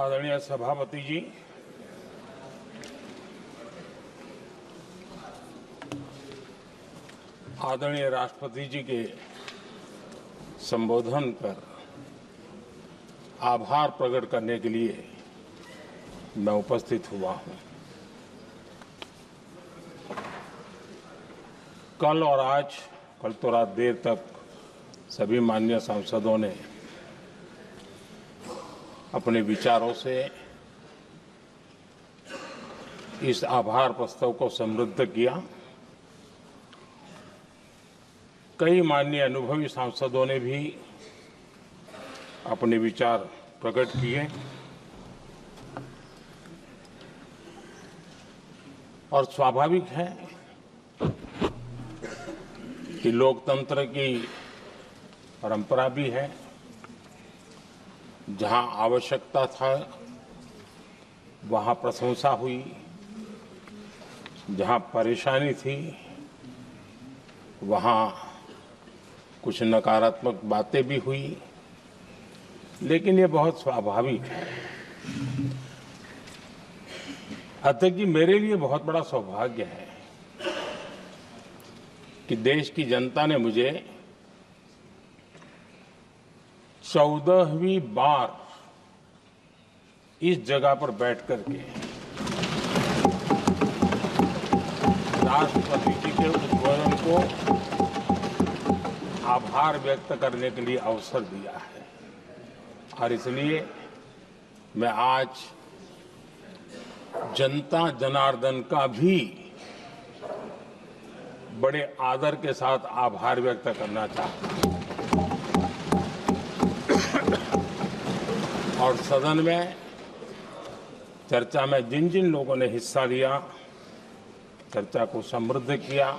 आदरणीय सभापति जी, आदरणीय राष्ट्रपति जी के संबोधन पर आभार प्रकट करने के लिए मैं उपस्थित हुआ हूं। कल और आज, कल तो रात देर तक सभी माननीय सांसदों ने अपने विचारों से इस आभार प्रस्ताव को समृद्ध किया। कई माननीय अनुभवी सांसदों ने भी अपने विचार प्रकट किए और स्वाभाविक है कि लोकतंत्र की परंपरा भी है, जहां आवश्यकता था वहां प्रशंसा हुई, जहां परेशानी थी वहां कुछ नकारात्मक बातें भी हुई, लेकिन ये बहुत स्वाभाविक है। अध्यक्ष जी, मेरे लिए बहुत बड़ा सौभाग्य है कि देश की जनता ने मुझे 14वीं बार इस जगह पर बैठ करके राष्ट्रपति जी के उद्बोधन को आभार व्यक्त करने के लिए अवसर दिया है और इसलिए मैं आज जनता जनार्दन का भी बड़े आदर के साथ आभार व्यक्त करना चाहता हूं और सदन में चर्चा में जिन जिन लोगों ने हिस्सा लिया, चर्चा को समृद्ध किया,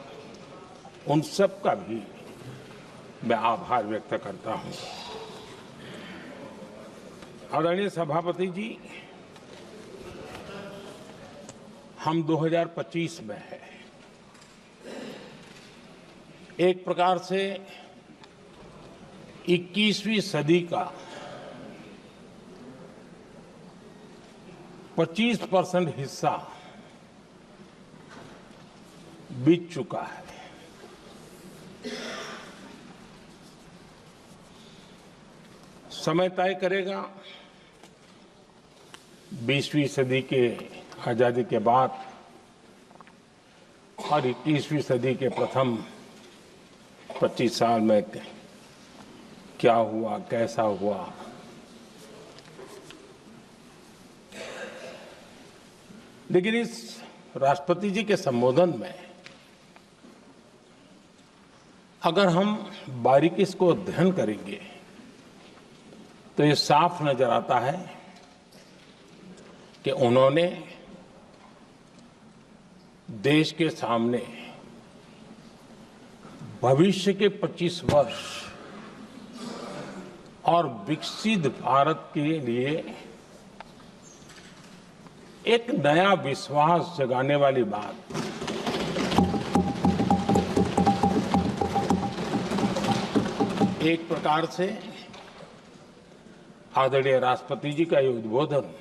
उन सब का भी मैं आभार व्यक्त करता हूं। आदरणीय सभापति जी, हम 2025 में हैं। एक प्रकार से 21वीं सदी का 25% हिस्सा बीत चुका है। समय तय करेगा 20वीं सदी के आजादी के बाद और 21वीं सदी के प्रथम 25 साल में क्या हुआ, कैसा हुआ। लेकिन इस राष्ट्रपति जी के संबोधन में अगर हम बारीकी इसको अध्ययन करेंगे तो ये साफ नजर आता है कि उन्होंने देश के सामने भविष्य के 25 वर्ष और विकसित भारत के लिए एक नया विश्वास जगाने वाली बात, एक प्रकार से आदरणीय राष्ट्रपति जी का ये उद्बोधन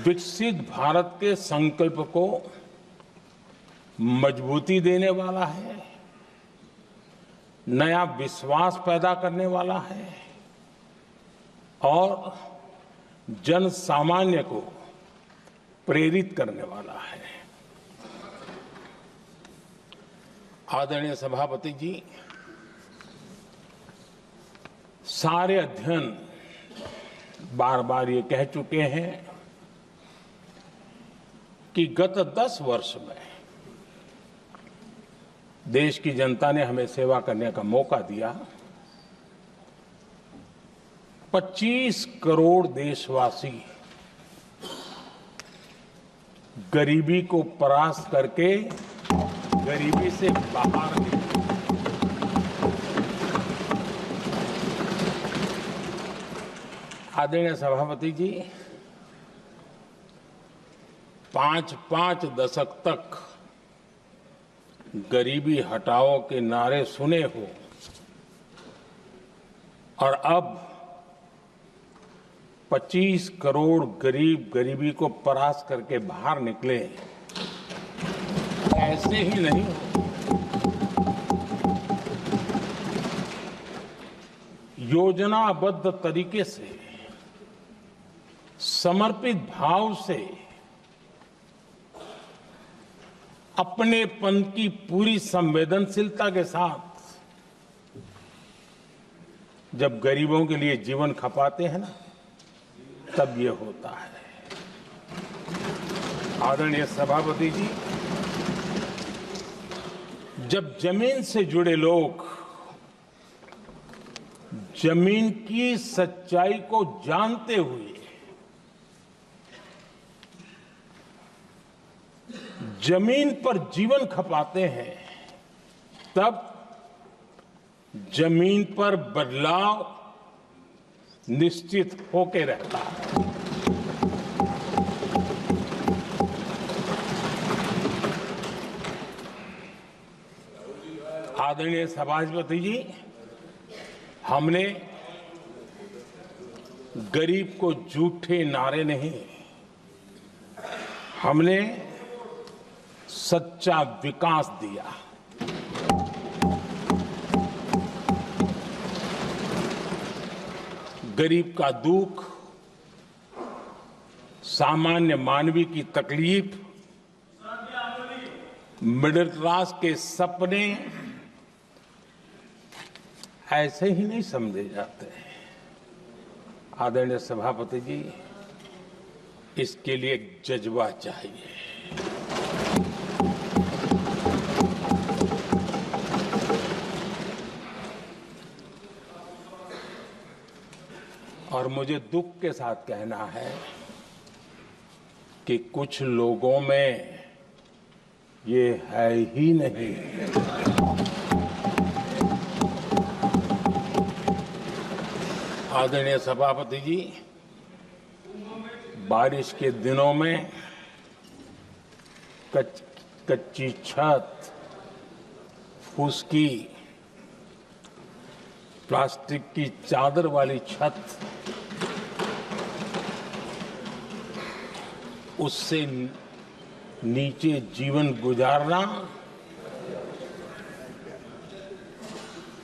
विकसित भारत के संकल्प को मजबूती देने वाला है, नया विश्वास पैदा करने वाला है और जन सामान्य को प्रेरित करने वाला है। आदरणीय सभापति जी, सारे अध्ययन बार बार ये कह चुके हैं कि गत 10 वर्ष में देश की जनता ने हमें सेवा करने का मौका दिया। 25 करोड़ देशवासी गरीबी को परास्त करके गरीबी से बाहर निकले। आदरणीय सभापति जी, 5 दशक तक गरीबी हटाओ के नारे सुने हो और अब 25 करोड़ गरीब गरीबी को परास्त करके बाहर निकले, ऐसे ही नहीं। योजनाबद्ध तरीके से, समर्पित भाव से, अपनेपन की पूरी संवेदनशीलता के साथ जब गरीबों के लिए जीवन खपाते हैं ना, तब ये होता है। आदरणीय सभापति जी, जब जमीन से जुड़े लोग जमीन की सच्चाई को जानते हुए जमीन पर जीवन खपाते हैं, तब जमीन पर बदलाव निश्चित होके रहता है। आदरणीय सभापति जी, हमने गरीब को झूठे नारे नहीं, हमने सच्चा विकास दिया। गरीब का दुख, सामान्य मानवी की तकलीफ, मिडिल क्लास के सपने ऐसे ही नहीं समझे जाते हैं। आदरणीय सभापति जी, इसके लिए एक जज्बा चाहिए। और मुझे दुख के साथ कहना है कि कुछ लोगों में ये है ही नहीं। आदरणीय सभापति जी, बारिश के दिनों में कच्ची छत, फुसकी, प्लास्टिक की चादर वाली छत, उससे नीचे जीवन गुजारना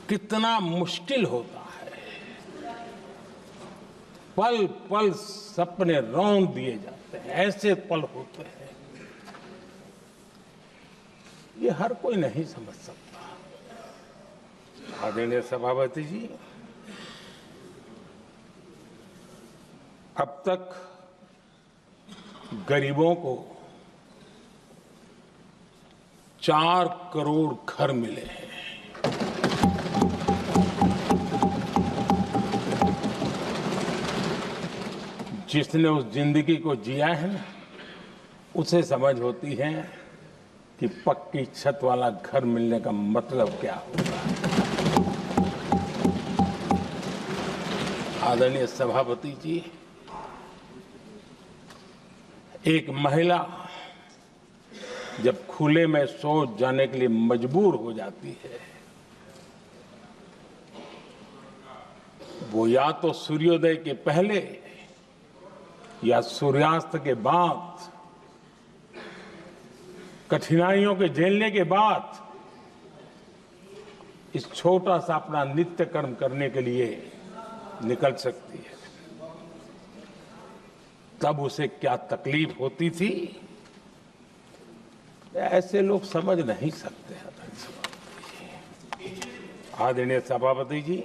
कितना मुश्किल होता है। पल पल सपने रौंद दिए जाते हैं, ऐसे पल होते हैं, ये हर कोई नहीं समझ सकता। आदरणीय सभापति जी, अब तक गरीबों को 4 करोड़ घर मिले हैं। जिसने उस जिंदगी को जिया है ना, उसे समझ होती है कि पक्की छत वाला घर मिलने का मतलब क्या होता है। आदरणीय सभापति जी, एक महिला जब खुले में शौच जाने के लिए मजबूर हो जाती है, वो या तो सूर्योदय के पहले या सूर्यास्त के बाद, कठिनाइयों के झेलने के बाद इस छोटा सा अपना नित्य कर्म करने के लिए निकल सकती है। तब उसे क्या तकलीफ होती थी, ऐसे लोग समझ नहीं सकते। आदरणीय सभापति जी,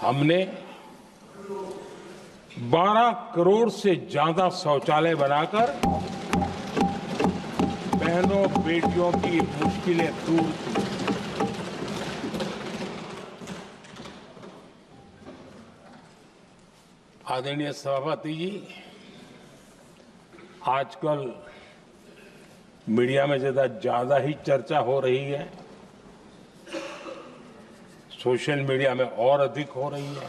हमने 12 करोड़ से ज्यादा शौचालय बनाकर बहनों बेटियों की मुश्किलें दूर की। आदरणीय सभापति जी, आजकल मीडिया में ज्यादा ही चर्चा हो रही है, सोशल मीडिया में और अधिक हो रही है।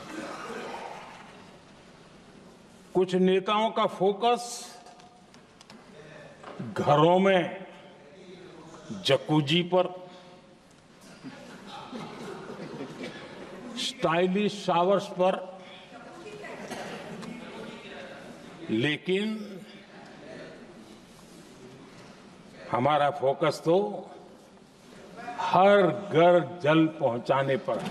कुछ नेताओं का फोकस घरों में जकूजी पर, स्टाइलिश शावर्स पर, लेकिन हमारा फोकस तो हर घर जल पहुंचाने पर है।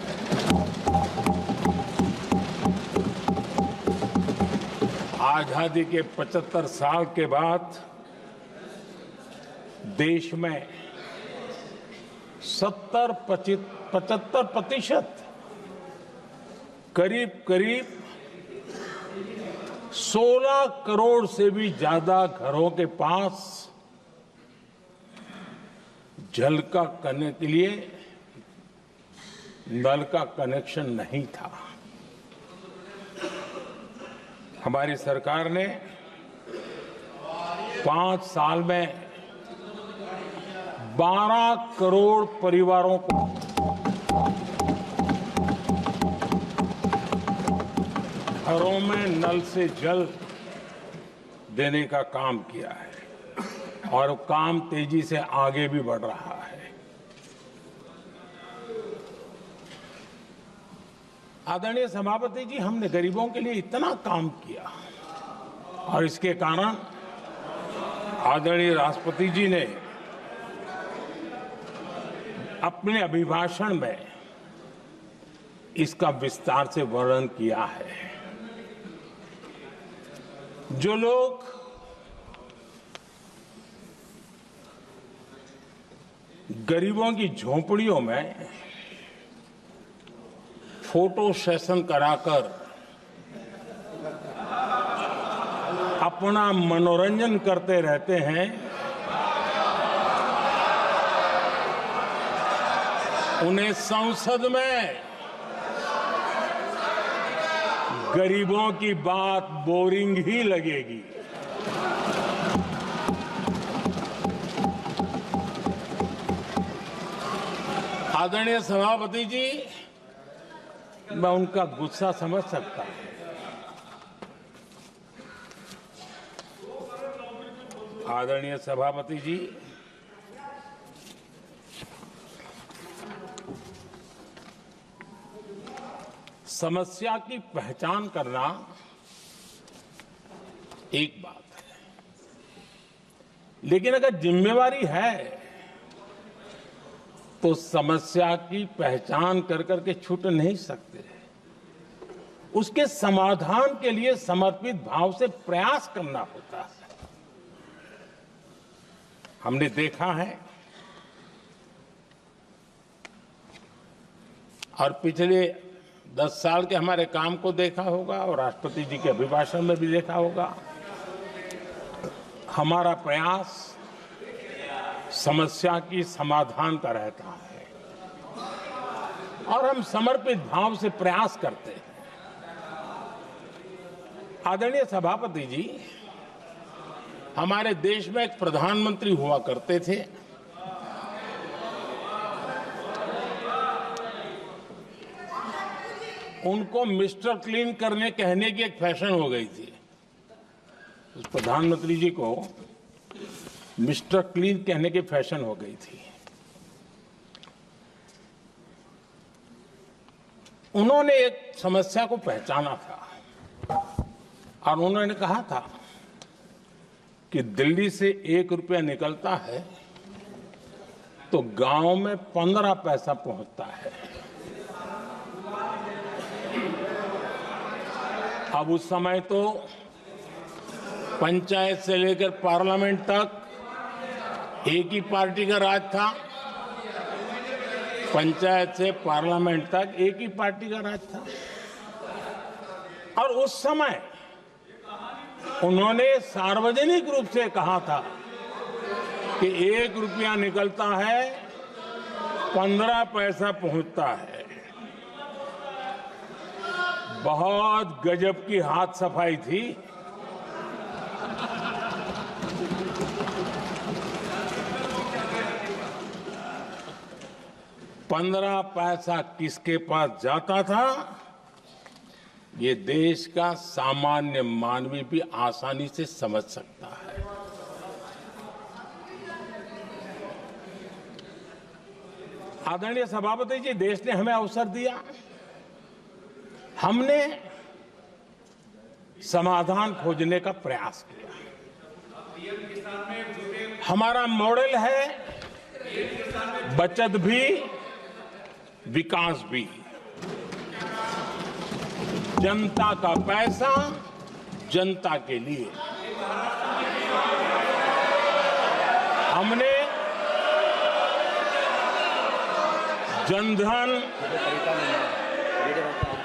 आजादी के 75 साल के बाद देश में 75% करीब 16 करोड़ से भी ज्यादा घरों के पास जल का करने के लिए नल का कनेक्शन नहीं था। हमारी सरकार ने 5 साल में 12 करोड़ परिवारों को घरों में नल से जल देने का काम किया है और काम तेजी से आगे भी बढ़ रहा है। आदरणीय सभापति जी, हमने गरीबों के लिए इतना काम किया और इसके कारण आदरणीय राष्ट्रपति जी ने अपने अभिभाषण में इसका विस्तार से वर्णन किया है। जो लोग गरीबों की झोंपड़ियों में फोटो सेशन कराकर अपना मनोरंजन करते रहते हैं, उन्हें संसद में गरीबों की बात बोरिंग ही लगेगी। आदरणीय सभापति जी, मैं उनका गुस्सा समझ सकता हूं। आदरणीय सभापति जी, समस्या की पहचान करना एक बात है, लेकिन अगर जिम्मेवारी है तो समस्या की पहचान कर करके छूट नहीं सकते। उसके समाधान के लिए समर्पित भाव से प्रयास करना होता है। हमने देखा है और पिछले 10 साल के हमारे काम को देखा होगा और राष्ट्रपति जी के अभिभाषण में भी देखा होगा। हमारा प्रयास समस्या की समाधान का रहता है और हम समर्पित भाव से प्रयास करते हैं। आदरणीय सभापति जी, हमारे देश में एक प्रधानमंत्री हुआ करते थे। उनको मिस्टर क्लीन करने कहने की एक फैशन हो गई थी। उस प्रधानमंत्री जी को मिस्टर क्लीन कहने की फैशन हो गई थी। उन्होंने एक समस्या को पहचाना था और उन्होंने कहा था कि दिल्ली से 1 रुपया निकलता है तो गांव में 15 पैसा पहुंचता है। अब उस समय तो पंचायत से लेकर पार्लियामेंट तक एक ही पार्टी का राज था। पंचायत से पार्लियामेंट तक एक ही पार्टी का राज था और उस समय उन्होंने सार्वजनिक रूप से कहा था कि 1 रुपया निकलता है 15 पैसा पहुंचता है। बहुत गजब की हाथ सफाई थी। पंद्रह पैसा किसके पास जाता था, ये देश का सामान्य मानवी भी आसानी से समझ सकता है। आदरणीय सभापति जी, देश ने हमें अवसर दिया। हमने समाधान खोजने का प्रयास किया। हमारा मॉडल है बचत भी विकास भी। जनता का पैसा जनता के लिए। हमने जनधन,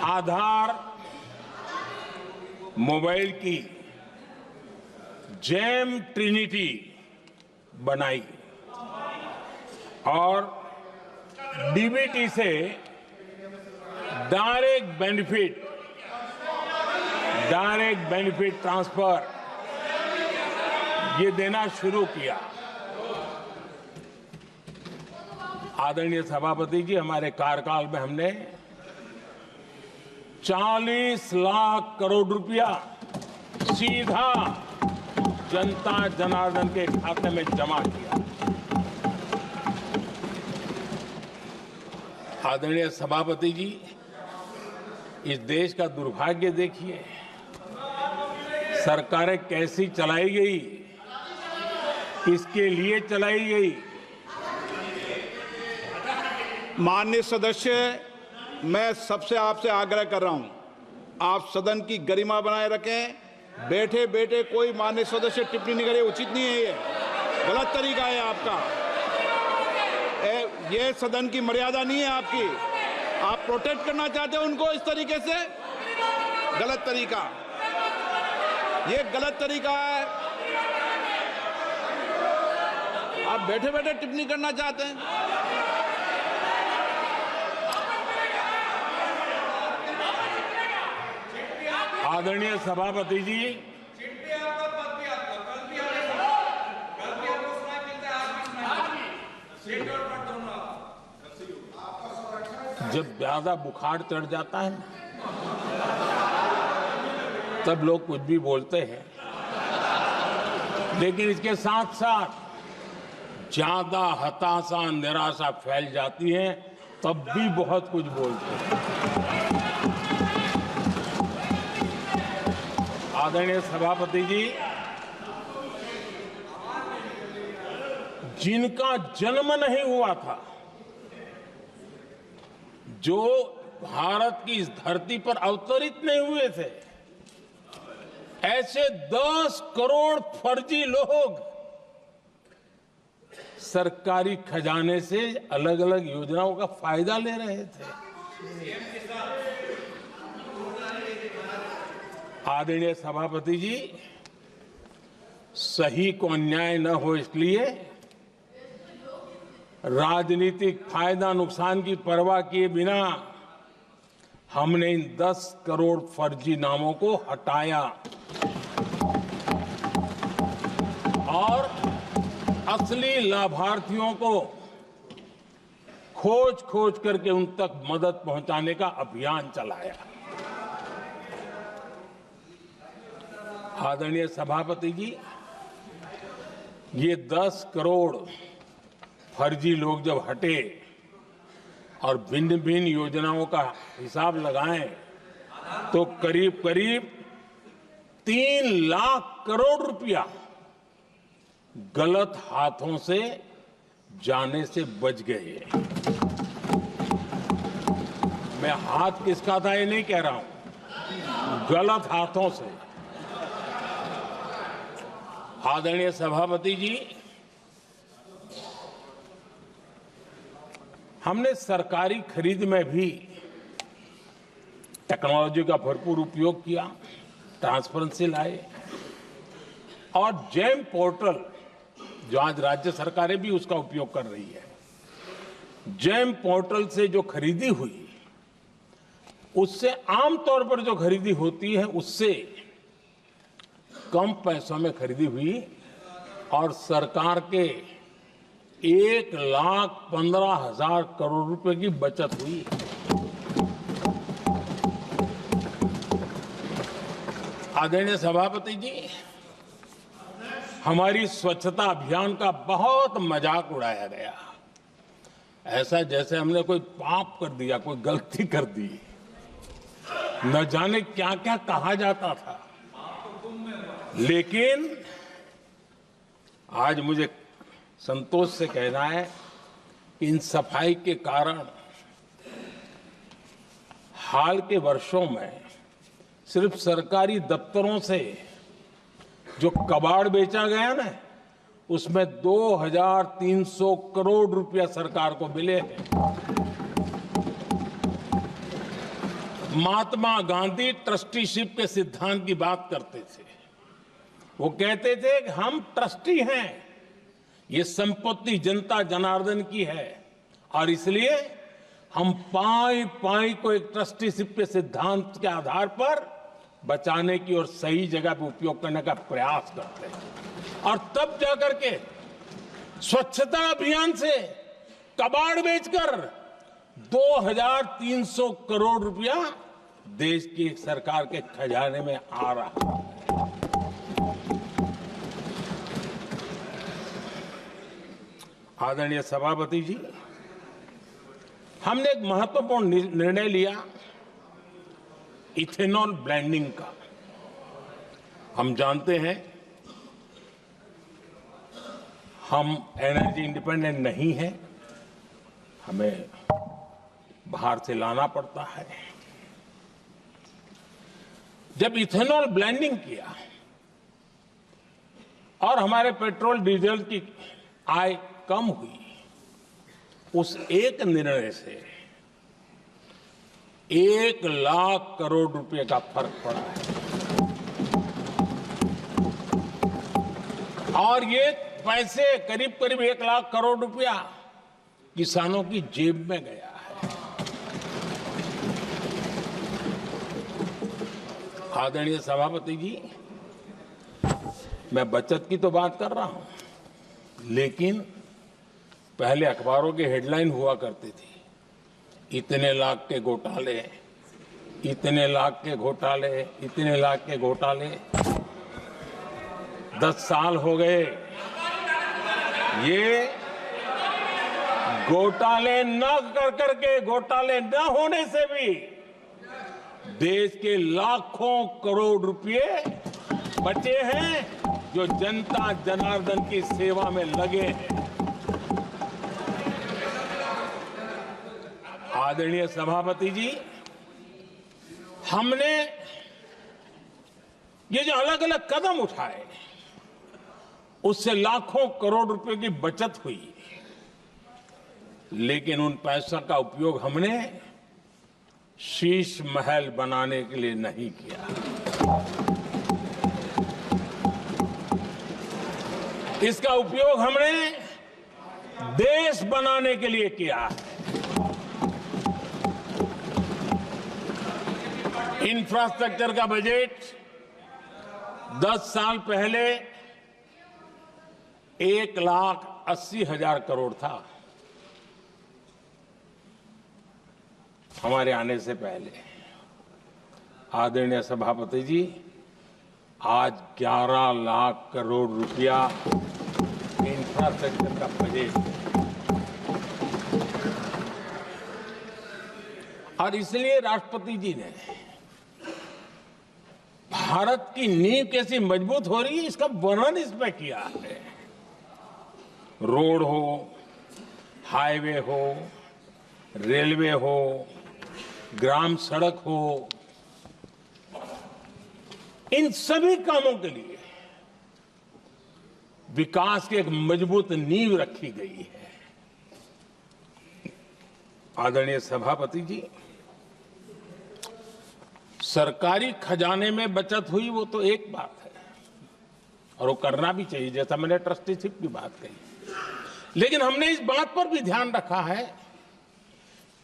आधार, मोबाइल की जेम ट्रिनिटी बनाई और डीबीटी से डायरेक्ट बेनिफिट ट्रांसफर ये देना शुरू किया। आदरणीय सभापति जी, हमारे कार्यकाल में हमने 40 लाख करोड़ रुपया सीधा जनता जनार्दन के खाते में जमा किया। आदरणीय सभापति जी, इस देश का दुर्भाग्य देखिए, सरकारें कैसी चलाई गई, किसके लिए चलाई गई। माननीय सदस्य, मैं सबसे आपसे आग्रह कर रहा हूं, आप सदन की गरिमा बनाए रखें। बैठे बैठे कोई माननीय सदस्य टिप्पणी नहीं करे, उचित नहीं है, ये गलत तरीका है आपका। ये सदन की मर्यादा नहीं है आपकी। आप प्रोटेक्ट करना चाहते हो उनको इस तरीके से, गलत तरीका, ये गलत तरीका है। आप बैठे बैठे टिप्पणी करना चाहते हैं। आदरणीय सभापति जी, जब ज्यादा बुखार चढ़ जाता है तब लोग कुछ भी बोलते हैं, लेकिन इसके साथ साथ ज्यादा हताशा निराशा फैल जाती है तब भी बहुत कुछ बोलते हैं। आदरणीय सभापति जी, जिनका जन्म नहीं हुआ था, जो भारत की इस धरती पर अवतरित नहीं हुए थे, ऐसे 10 करोड़ फर्जी लोग सरकारी खजाने से अलग अलग योजनाओं का फायदा ले रहे थे। आदरणीय सभापति जी, सही को अन्याय न हो इसलिए राजनीतिक फायदा नुकसान की परवाह किए बिना हमने इन 10 करोड़ फर्जी नामों को हटाया और असली लाभार्थियों को खोज करके उन तक मदद पहुंचाने का अभियान चलाया। आदरणीय सभापति जी, ये 10 करोड़ फर्जी लोग जब हटे और भिन्न भिन्न योजनाओं का हिसाब लगाएं तो करीब करीब 3 लाख करोड़ रुपया गलत हाथों से जाने से बच गए। मैं हाथ किसका था ये नहीं कह रहा हूं, गलत हाथों से। आदरणीय सभापति जी, हमने सरकारी खरीद में भी टेक्नोलॉजी का भरपूर उपयोग किया, ट्रांसपेरेंसी लाए और जेम पोर्टल, जो आज राज्य सरकारें भी उसका उपयोग कर रही है, जेम पोर्टल से जो खरीदी हुई, उससे आमतौर पर जो खरीदी होती है उससे कम पैसों में खरीदी हुई और सरकार के 1,15,000 करोड़ रुपए की बचत हुई। आदरणीय सभापति जी, हमारी स्वच्छता अभियान का बहुत मजाक उड़ाया गया, ऐसा जैसे हमने कोई पाप कर दिया, कोई गलती कर दी। न जाने क्या क्या कहा जाता था। लेकिन आज मुझे संतोष से कहना है कि इन सफाई के कारण हाल के वर्षों में सिर्फ सरकारी दफ्तरों से जो कबाड़ बेचा गया ना, उसमें 2300 करोड़ रुपया सरकार को मिले हैं। महात्मा गांधी ट्रस्टीशिप के सिद्धांत की बात करते थे। वो कहते थे कि हम ट्रस्टी हैं, ये संपत्ति जनता जनार्दन की है और इसलिए हम पाई पाई को एक ट्रस्टीशिप के सिद्धांत के आधार पर बचाने की और सही जगह पे उपयोग करने का प्रयास करते हैं। और तब जाकर के स्वच्छता अभियान से कबाड़ बेचकर 2300 करोड़ रुपया देश की सरकार के खजाने में आ रहा है। आदरणीय सभापति जी, हमने एक महत्वपूर्ण निर्णय लिया इथेनॉल ब्लेंडिंग का। हम जानते हैं हम एनर्जी इंडिपेंडेंट नहीं है, हमें बाहर से लाना पड़ता है। जब इथेनॉल ब्लेंडिंग किया और हमारे पेट्रोल डीजल की आय कम हुई, उस एक निर्णय से 1 लाख करोड़ रुपए का फर्क पड़ा है। और ये पैसे करीब करीब 1 लाख करोड़ रुपया किसानों की जेब में गया है। आदरणीय सभापति जी, मैं बचत की तो बात कर रहा हूं, लेकिन पहले अखबारों के हेडलाइन हुआ करती थी, इतने लाख के घोटाले, इतने लाख के घोटाले, इतने लाख के घोटाले। 10 साल हो गए, ये घोटाले न कर करके, घोटाले न होने से भी देश के लाखों करोड़ रुपए बचे हैं जो जनता जनार्दन की सेवा में लगे हैं। आदरणीय सभापति जी, हमने ये जो अलग अलग कदम उठाए, उससे लाखों करोड़ रुपए की बचत हुई, लेकिन उन पैसों का उपयोग हमने शीश महल बनाने के लिए नहीं किया। इसका उपयोग हमने देश बनाने के लिए किया है। इंफ्रास्ट्रक्चर का बजट 10 साल पहले 1,80,000 करोड़ था, हमारे आने से पहले। आदरणीय सभापति जी, आज 11 लाख करोड़ रुपया इंफ्रास्ट्रक्चर का बजट, और इसलिए राष्ट्रपति जी ने भारत की नींव कैसी मजबूत हो रही है इसका वर्णन इसमें किया है। रोड हो, हाईवे हो, रेलवे हो, ग्राम सड़क हो, इन सभी कामों के लिए विकास की एक मजबूत नींव रखी गई है। आदरणीय सभापति जी, सरकारी खजाने में बचत हुई वो तो एक बात है, और वो करना भी चाहिए, जैसा मैंने ट्रस्टीशिप की बात कही। लेकिन हमने इस बात पर भी ध्यान रखा है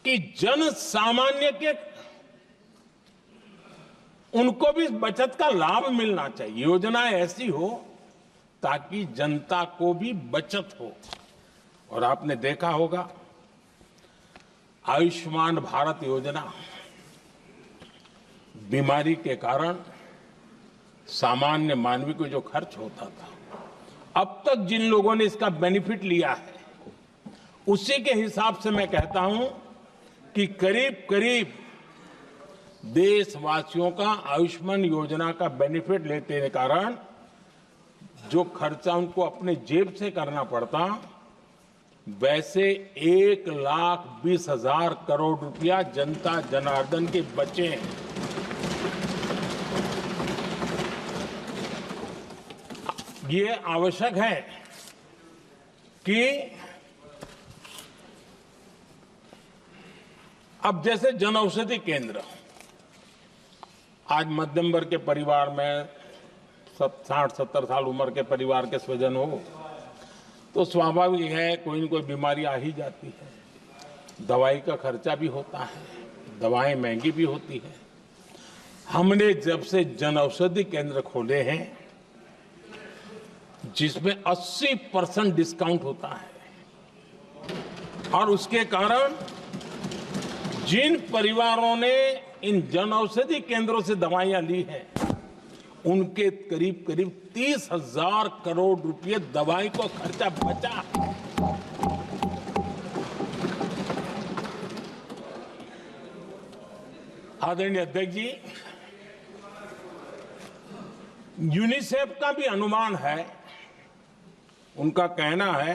कि जन सामान्य के उनको भी बचत का लाभ मिलना चाहिए। योजनाएं ऐसी हो ताकि जनता को भी बचत हो। और आपने देखा होगा आयुष्मान भारत योजना, बीमारी के कारण सामान्य मानवी को जो खर्च होता था, अब तक जिन लोगों ने इसका बेनिफिट लिया है, उसी के हिसाब से मैं कहता हूं कि करीब करीब देशवासियों का आयुष्मान योजना का बेनिफिट लेने के कारण जो खर्चा उनको अपने जेब से करना पड़ता, वैसे 1,20,000 करोड़ रुपया जनता जनार्दन के बचे हैं। ये आवश्यक है कि अब जैसे जन औषधि केंद्र, आज मध्यम वर्ग के परिवार में 60-70 साल उम्र के परिवार के स्वजन हो तो स्वाभाविक है कोई न कोई बीमारी आ ही जाती है, दवाई का खर्चा भी होता है, दवाएं महंगी भी होती है। हमने जब से जन औषधि केंद्र खोले हैं जिसमें 80% डिस्काउंट होता है, और उसके कारण जिन परिवारों ने इन जन औषधि केंद्रों से दवाइयां ली हैं उनके करीब करीब 30,000 करोड़ रुपए दवाई को खर्चा बचा है। आदरणीय अध्यक्ष जी, यूनिसेफ का भी अनुमान है, उनका कहना है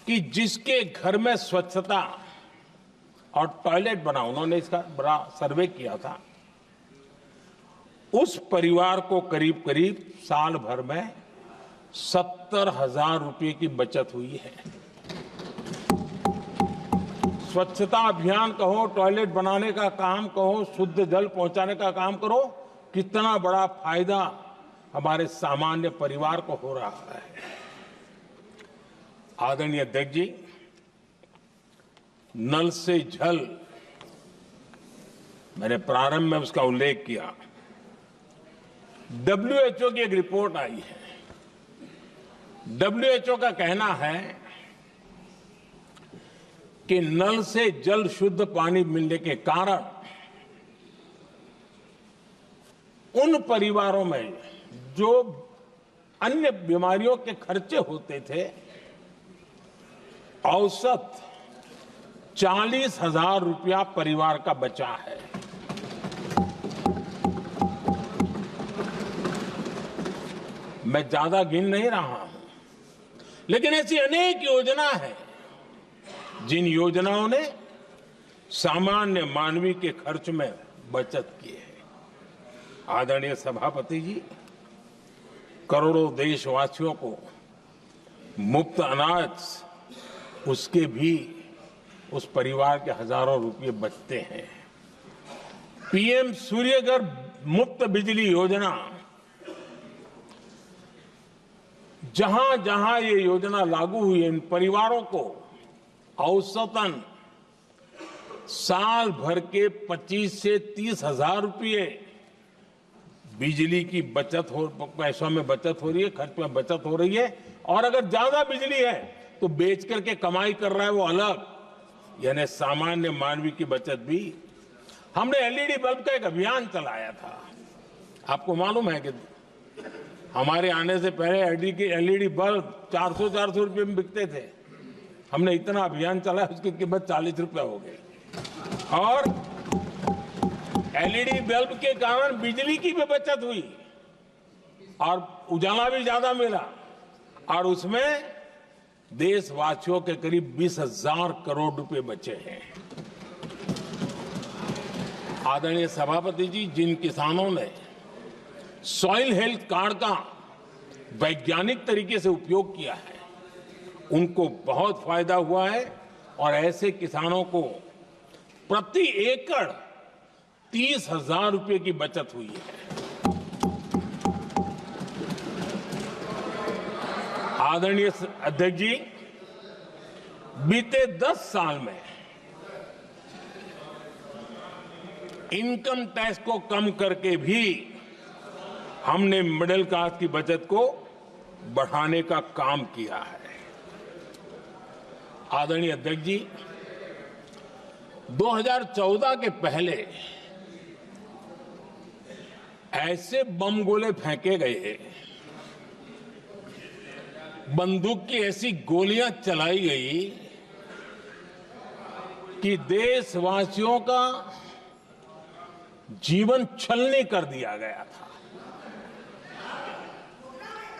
कि जिसके घर में स्वच्छता और टॉयलेट बना, उन्होंने इसका बड़ा सर्वे किया था, उस परिवार को करीब करीब साल भर में 70,000 रुपए की बचत हुई है। स्वच्छता अभियान कहो, टॉयलेट बनाने का काम कहो, शुद्ध जल पहुंचाने का काम करो, कितना बड़ा फायदा हमारे सामान्य परिवार को हो रहा है। आदरणीय अध्यक्ष जी, नल से जल, मैंने प्रारंभ में उसका उल्लेख किया। WHO की एक रिपोर्ट आई है। WHO का कहना है कि नल से जल शुद्ध पानी मिलने के कारण उन परिवारों में जो अन्य बीमारियों के खर्चे होते थे, औसत 40,000 रुपया परिवार का बचा है। मैं ज्यादा गिन नहीं रहा हूं, लेकिन ऐसी अनेक योजना है जिन योजनाओं ने सामान्य मानवीय के खर्च में बचत की है। आदरणीय सभापति जी, करोड़ों देशवासियों को मुफ्त अनाज, उसके भी उस परिवार के हजारों रुपये बचते हैं। PM सूर्यघर मुफ्त बिजली योजना, जहां जहां ये योजना लागू हुई, इन परिवारों को औसतन साल भर के 25 से 30,000 रुपये बिजली की बचत हो, पैसों में बचत हो रही है, खर्च में बचत हो रही है। और अगर ज्यादा बिजली है तो बेच करके कमाई कर रहा है वो अलग, यानी सामान्य मानवीय की बचत भी। हमने LED बल्ब का एक अभियान चलाया था। आपको मालूम है कि हमारे आने से पहले LED बल्ब 400 रुपये में बिकते थे। हमने इतना अभियान चलाया, उसकी कीमत 40 रुपये हो गई। और LED बल्ब के कारण बिजली की भी बचत हुई और उजाला भी ज्यादा मिला, और उसमें देशवासियों के करीब 20,000 करोड़ रुपए बचे हैं। आदरणीय सभापति जी, जिन किसानों ने सॉइल हेल्थ कार्ड का वैज्ञानिक तरीके से उपयोग किया है, उनको बहुत फायदा हुआ है, और ऐसे किसानों को प्रति एकड़ 30,000 रुपए की बचत हुई है। आदरणीय अध्यक्ष जी, बीते 10 साल में इनकम टैक्स को कम करके भी हमने मिडिल क्लास की बचत को बढ़ाने का काम किया है। आदरणीय अध्यक्ष जी, 2014 के पहले ऐसे बम गोले फेंके गए, बंदूक की ऐसी गोलियां चलाई गई कि देशवासियों का जीवन छलनी कर दिया गया था।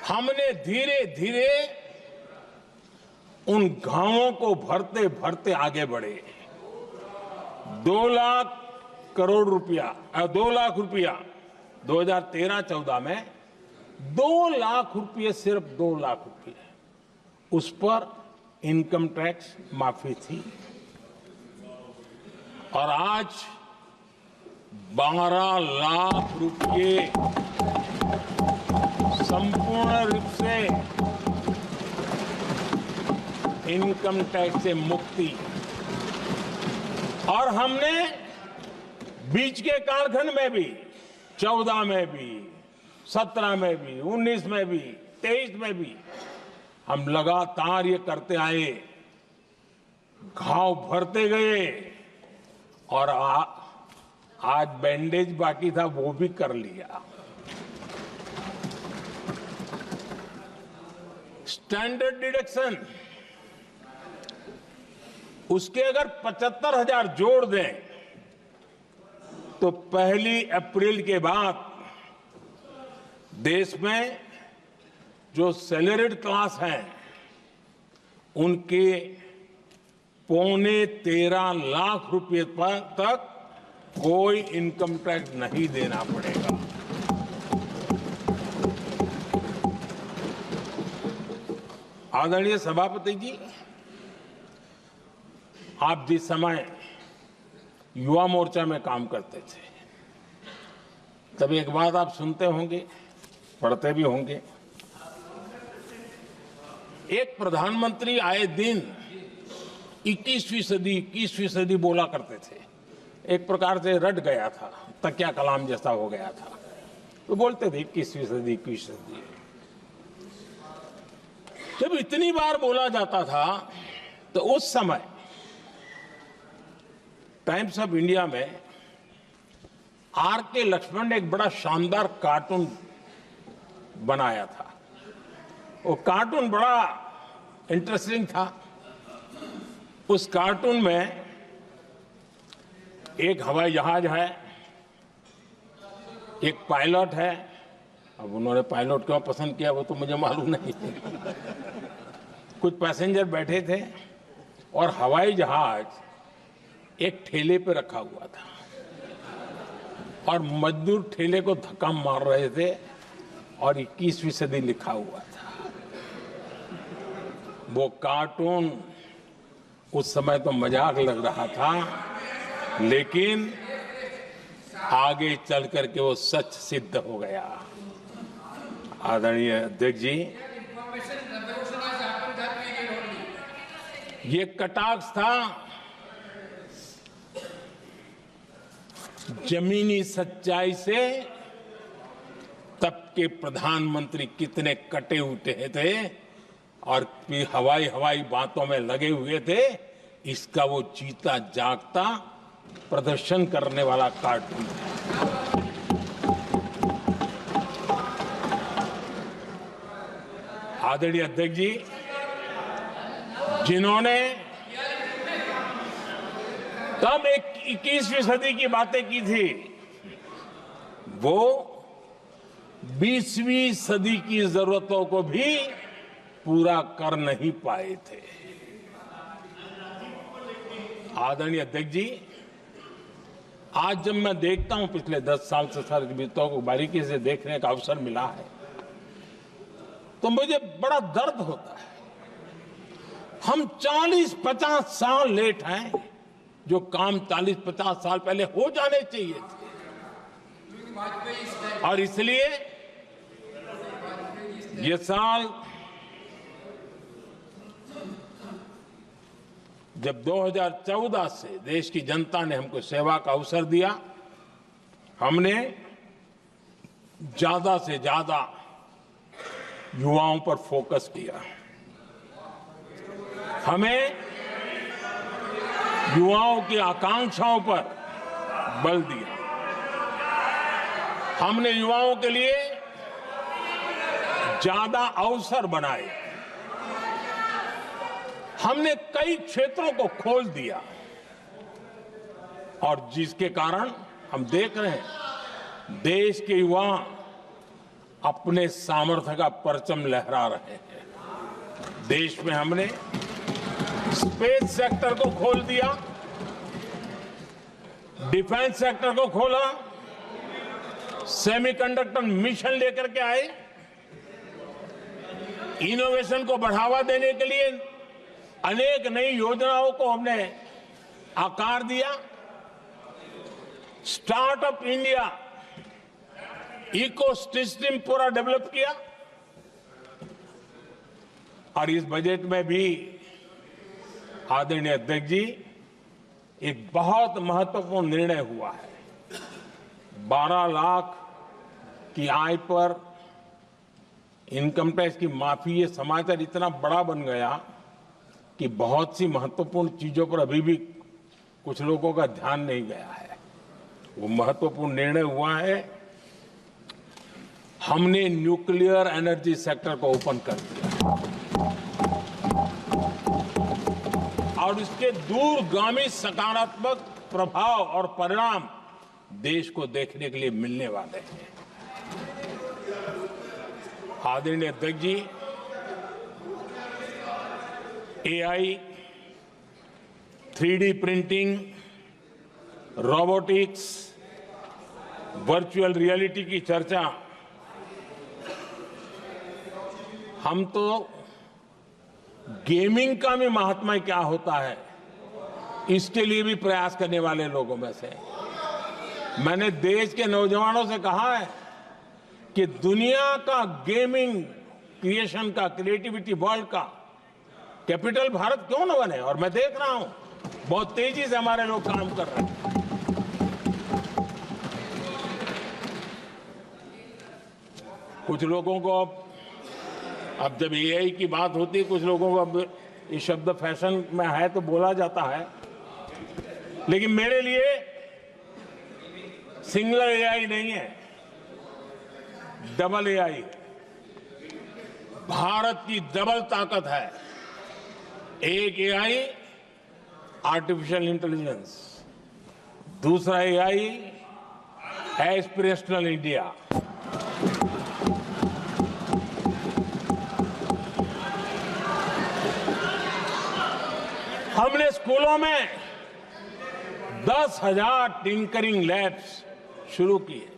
हमने धीरे धीरे उन गांवों को भरते भरते आगे बढ़े। 2 लाख करोड़ रुपया 2 लाख रुपया 2013-14 में 2 लाख रुपये, सिर्फ 2 लाख रुपये उस पर इनकम टैक्स माफी थी। और आज 12 लाख रुपये संपूर्ण रूप से इनकम टैक्स से मुक्ति। और हमने बीच के कालखंड में भी 14 में भी, 17 में भी, 19 में भी, 23 में भी हम लगातार ये करते आए, घाव भरते गए। और आज बैंडेज बाकी था, वो भी कर लिया। स्टैंडर्ड डिडक्शन, उसके अगर 75,000 जोड़ दें तो 1 अप्रैल के बाद देश में जो सैलरीड क्लास हैं उनके 13.25 लाख रुपए पर तक कोई इनकम टैक्स नहीं देना पड़ेगा। आदरणीय सभापति जी, आप जिस समय युवा मोर्चा में काम करते थे तब एक बात आप सुनते होंगे, पढ़ते भी होंगे। एक प्रधानमंत्री आए दिन 21वीं सदी बोला करते थे। एक प्रकार से रट गया था, तकिया कलाम जैसा हो गया था, तो बोलते थे 21वीं सदी। जब इतनी बार बोला जाता था तो उस समय टाइम्स ऑफ इंडिया में आर.के. लक्ष्मण ने एक बड़ा शानदार कार्टून बनाया था। वो कार्टून बड़ा इंटरेस्टिंग था। उस कार्टून में एक हवाई जहाज है, एक पायलट है। अब उन्होंने पायलट क्यों पसंद किया वो तो मुझे मालूम नहीं। कुछ पैसेंजर बैठे थे और हवाई जहाज एक ठेले पे रखा हुआ था और मजदूर ठेले को धक्का मार रहे थे और 21वीं सदी लिखा हुआ था। वो कार्टून उस समय तो मजाक लग रहा था, लेकिन आगे चल करके वो सच सिद्ध हो गया। आदरणीय अध्यक्ष जी, ये कटाक्ष था जमीनी सच्चाई से। तब के प्रधानमंत्री कितने कटे उठे थे और हवाई बातों में लगे हुए थे, इसका वो जीता जागता प्रदर्शन करने वाला कार्टून है। आदरणीय अध्यक्ष जी, जिन्होंने तब 21वीं सदी की बातें की थी, वो 20वीं सदी की जरूरतों को भी पूरा कर नहीं पाए थे। आदरणीय अध्यक्ष जी, आज जब मैं देखता हूं, पिछले 10 साल से सारी विषयों को बारीकी से देखने का अवसर मिला है, तो मुझे बड़ा दर्द होता है। हम 40-50 साल लेट हैं, जो काम 40-50 साल पहले हो जाने चाहिए थे। और इसलिए ये साल जब 2014 से देश की जनता ने हमको सेवा का अवसर दिया, हमने ज्यादा से ज्यादा युवाओं पर फोकस किया। हमें युवाओं की आकांक्षाओं पर बल दिया। हमने युवाओं के लिए ज्यादा अवसर बनाए। हमने कई क्षेत्रों को खोल दिया और जिसके कारण हम देख रहे हैं देश के युवा अपने सामर्थ्य का परचम लहरा रहे हैं। देश में हमने स्पेस सेक्टर को खोल दिया, डिफेंस सेक्टर को खोला, सेमीकंडक्टर मिशन लेकर के आए, इनोवेशन को बढ़ावा देने के लिए अनेक नई योजनाओं को हमने आकार दिया। स्टार्टअप इंडिया इकोसिस्टम पूरा डेवलप किया और इस बजट में भी आदरणीय अध्यक्ष जी एक बहुत महत्वपूर्ण निर्णय हुआ है। 12 लाख की आय पर इनकम टैक्स की माफी, ये समाचार इतना बड़ा बन गया कि बहुत सी महत्वपूर्ण चीजों पर अभी भी कुछ लोगों का ध्यान नहीं गया है। वो महत्वपूर्ण निर्णय हुआ है, हमने न्यूक्लियर एनर्जी सेक्टर को ओपन कर दिया और इसके दूरगामी सकारात्मक प्रभाव और परिणाम देश को देखने के लिए मिलने वाले हैं। आदरणीय अध्यक्ष जी, AI, 3D printing, robotics, virtual reality की चर्चा हम तो गेमिंग का भी महात्मा क्या होता है इसके लिए भी प्रयास करने वाले लोगों में से। मैंने देश के नौजवानों से कहा है कि दुनिया का गेमिंग क्रिएशन का, क्रिएटिविटी वर्ल्ड का कैपिटल भारत क्यों न बने। और मैं देख रहा हूं बहुत तेजी से हमारे लोग काम कर रहे हैं। कुछ लोगों को अब जब एआई की बात होती है, कुछ लोगों को अब ये शब्द फैशन में है तो बोला जाता है, लेकिन मेरे लिए सिंगल एआई नहीं है, डबल एआई। भारत की डबल ताकत है। एक एआई आर्टिफिशियल इंटेलिजेंस, दूसरा एआई एस्पिरेशनल इंडिया। हमने स्कूलों में 10,000 टिंकरिंग लैब्स शुरू किए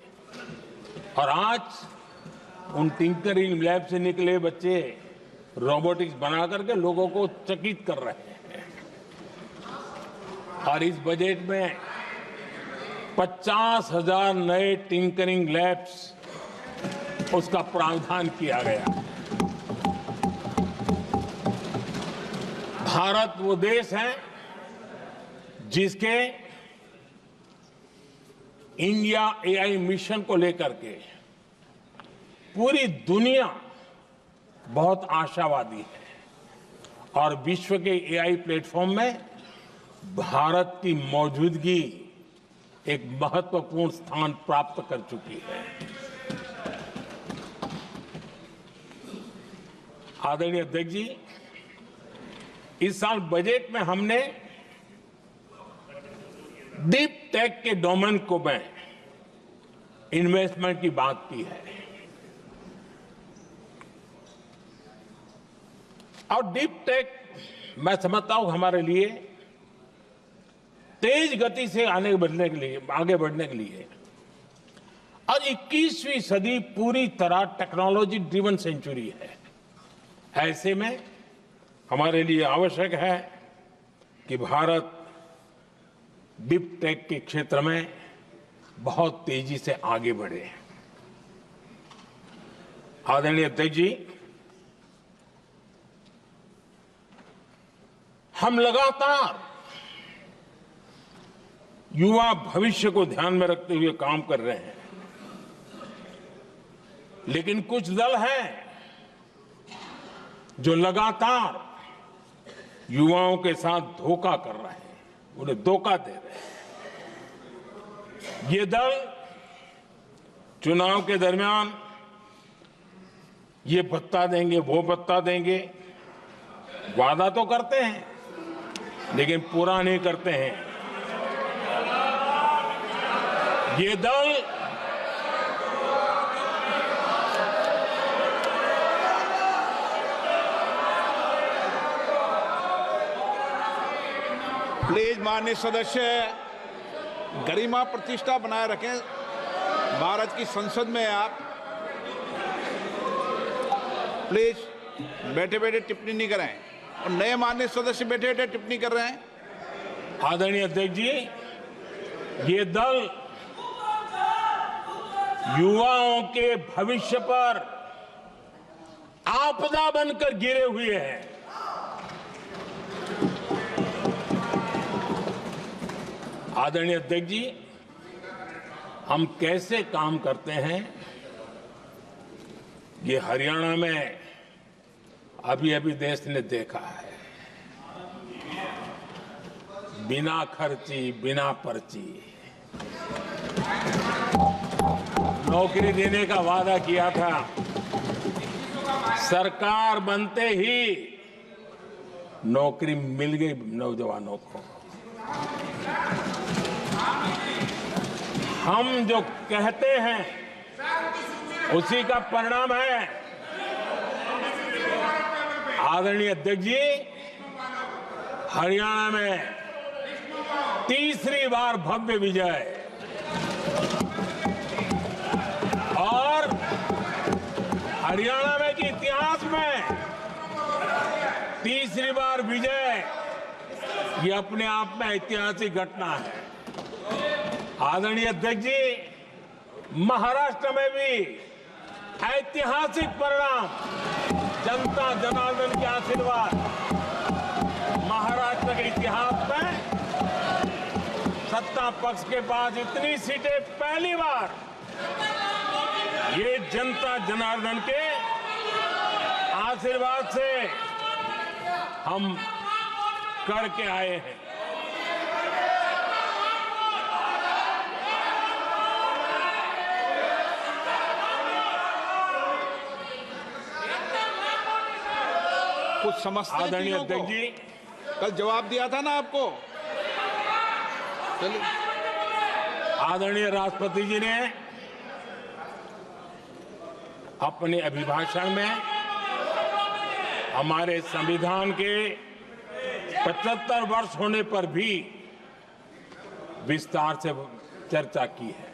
और आज उन टिंकरिंग लैब से निकले बच्चे रोबोटिक्स बना करके लोगों को चकित कर रहे हैं। और इस बजट में 50,000 नए टिंकरिंग लैब्स उसका प्रावधान किया गया। भारत वो देश है जिसके इंडिया एआई मिशन को लेकर के पूरी दुनिया बहुत आशावादी है और विश्व के एआई प्लेटफॉर्म में भारत की मौजूदगी एक महत्वपूर्ण स्थान प्राप्त कर चुकी है। आदरणीय अध्यक्ष जी, इस साल बजट में हमने डीप टेक के डोमेन को में इन्वेस्टमेंट की बात की है और डीप टेक मैं समझता हूं हमारे लिए तेज गति से आगे बढ़ने के लिए और 21वीं सदी पूरी तरह टेक्नोलॉजी ड्रिवन सेंचुरी है। ऐसे में हमारे लिए आवश्यक है कि भारत डीप टेक के क्षेत्र में बहुत तेजी से आगे बढ़े। आदरणीय अध्यक्ष जी, हम लगातार युवा भविष्य को ध्यान में रखते हुए काम कर रहे हैं, लेकिन कुछ दल हैं जो लगातार युवाओं के साथ धोखा कर रहे हैं, उन्हें धोखा दे रहे हैं। ये दल चुनाव के दरमियान ये भत्ता देंगे, वो भत्ता देंगे, वादा तो करते हैं लेकिन पूरा नहीं करते हैं। ये दल प्लीज माननीय सदस्य गरिमा प्रतिष्ठा बनाए रखें। भारत की संसद में आप प्लीज बैठे बैठे टिप्पणी नहीं करें, और नए माननीय सदस्य बैठे बैठे टिप्पणी कर रहे हैं। आदरणीय अध्यक्ष जी, ये दल युवाओं के भविष्य पर आपदा बनकर गिरे हुए हैं। आदरणीय अध्यक्ष जी, हम कैसे काम करते हैं ये हरियाणा में अभी अभी देश ने देखा है। बिना खर्ची, बिना पर्ची नौकरी देने का वादा किया था, सरकार बनते ही नौकरी मिल गई नौजवानों को। हम जो कहते हैं उसी का परिणाम है। आदरणीय अध्यक्ष जी, हरियाणा में तीसरी बार भव्य विजय और हरियाणा में के इतिहास में तीसरी बार विजय, ये अपने आप में ऐतिहासिक घटना है। आदरणीय अध्यक्ष जी, महाराष्ट्र में भी ऐतिहासिक परिणाम, जनता जनार्दन के आशीर्वाद। महाराष्ट्र के इतिहास में सत्ता पक्ष के पास इतनी सीटें पहली बार, ये जनता जनार्दन के आशीर्वाद से हम करके आए हैं। कुछ समझते हैं आदरणीय चीजों को? अध्यक्ष जी, कल जवाब दिया था ना आपको। चलिए। आदरणीय राष्ट्रपति जी ने अपने अभिभाषण में हमारे संविधान के 75 वर्ष होने पर भी विस्तार से चर्चा की है।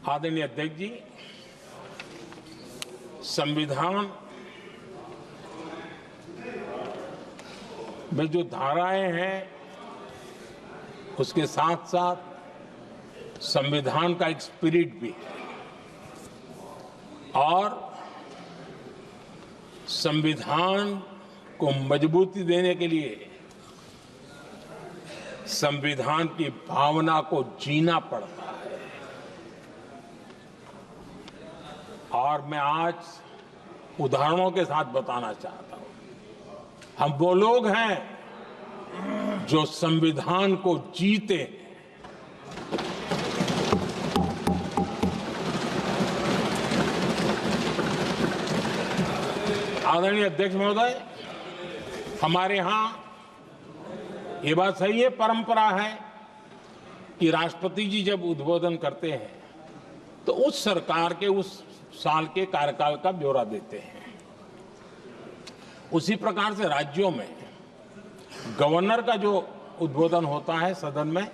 आदरणीय अध्यक्ष जी, संविधान में जो धाराएं हैं उसके साथ साथ संविधान का एक स्पिरिट भी है, और संविधान को मजबूती देने के लिए संविधान की भावना को जीना पड़ता है। और मैं आज उदाहरणों के साथ बताना चाहता हूं। हम वो लोग हैं जो संविधान को जीते हैं। आदरणीय अध्यक्ष महोदय, हमारे यहां ये बात सही है, परंपरा है कि राष्ट्रपति जी जब उद्बोधन करते हैं तो उस सरकार के उस साल के कार्यकाल का ब्यौरा देते हैं। उसी प्रकार से राज्यों में गवर्नर का जो उद्बोधन होता है सदन में,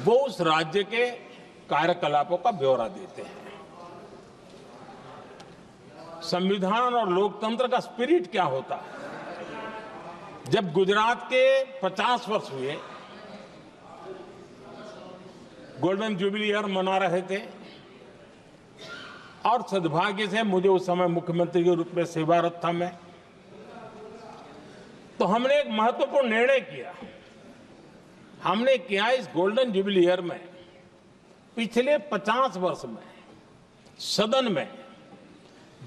वो उस राज्य के कार्यकलापों का ब्यौरा देते हैं। संविधान और लोकतंत्र का स्पिरिट क्या होता है? जब गुजरात के 50 वर्ष हुए, गोल्डन जुबली ईयर मना रहे थे, और सद्भाग्य से मुझे उस समय मुख्यमंत्री के रूप में सेवारत था मैं, तो हमने एक महत्वपूर्ण निर्णय किया। हमने किया इस गोल्डन जुबली ईयर में पिछले 50 वर्ष में सदन में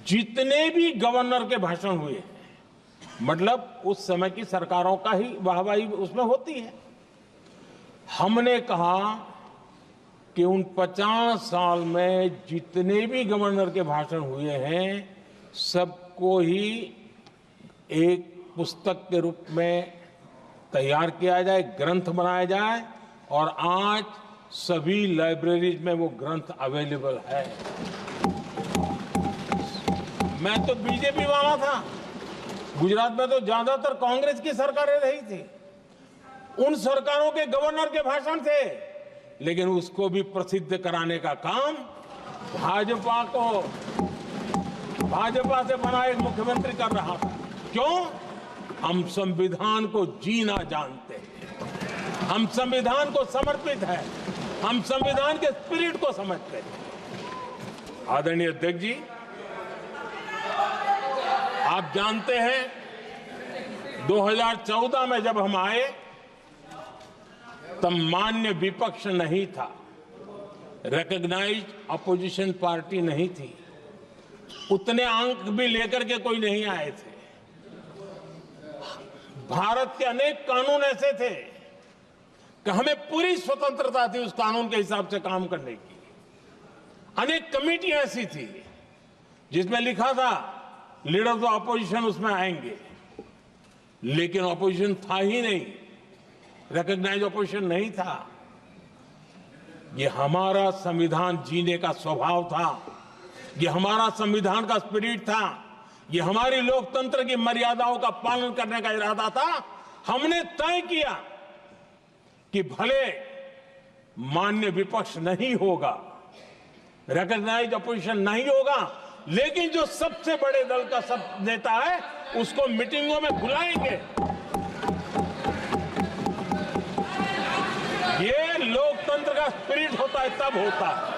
जितने भी गवर्नर के भाषण हुए, मतलब उस समय की सरकारों का ही वाहवाही उसमें होती है, हमने कहा कि उन 50 साल में जितने भी गवर्नर के भाषण हुए हैं, सबको ही एक पुस्तक के रूप में तैयार किया जाए, ग्रंथ बनाया जाए, और आज सभी लाइब्रेरीज में वो ग्रंथ अवेलेबल है। मैं तो बीजेपी वाला था, गुजरात में तो ज्यादातर कांग्रेस की सरकारें रही थी, उन सरकारों के गवर्नर के भाषण थे, लेकिन उसको भी प्रसिद्ध कराने का काम भाजपा से बना एक मुख्यमंत्री कर रहा था। क्यों? हम संविधान को जीना जानते हैं, हम संविधान को समर्पित है, हम संविधान के स्पिरिट को समझते हैं। आदरणीय अध्यक्ष जी, आप जानते हैं 2014 में जब हम आए तब मान्य विपक्ष नहीं था, रिकॉग्नाइज्ड अपोजिशन पार्टी नहीं थी, उतने अंक भी लेकर के कोई नहीं आए थे। भारत के अनेक कानून ऐसे थे कि हमें पूरी स्वतंत्रता थी उस कानून के हिसाब से काम करने की। अनेक कमेटियां ऐसी थी जिसमें लिखा था लीडर्स ऑफ अपोजिशन उसमें आएंगे, लेकिन अपोजिशन था ही नहीं, रिकॉग्नाइज अपोजिशन नहीं था। ये हमारा संविधान जीने का स्वभाव था, ये हमारा संविधान का स्पिरिट था, ये हमारी लोकतंत्र की मर्यादाओं का पालन करने का इरादा था। हमने तय किया कि भले मान्य विपक्ष नहीं होगा, रिकॉग्नाइज अपोजिशन नहीं होगा, लेकिन जो सबसे बड़े दल का सब नेता है उसको मीटिंगों में बुलाएंगे। ये लोकतंत्र का स्पिरिट होता है, तब होता है।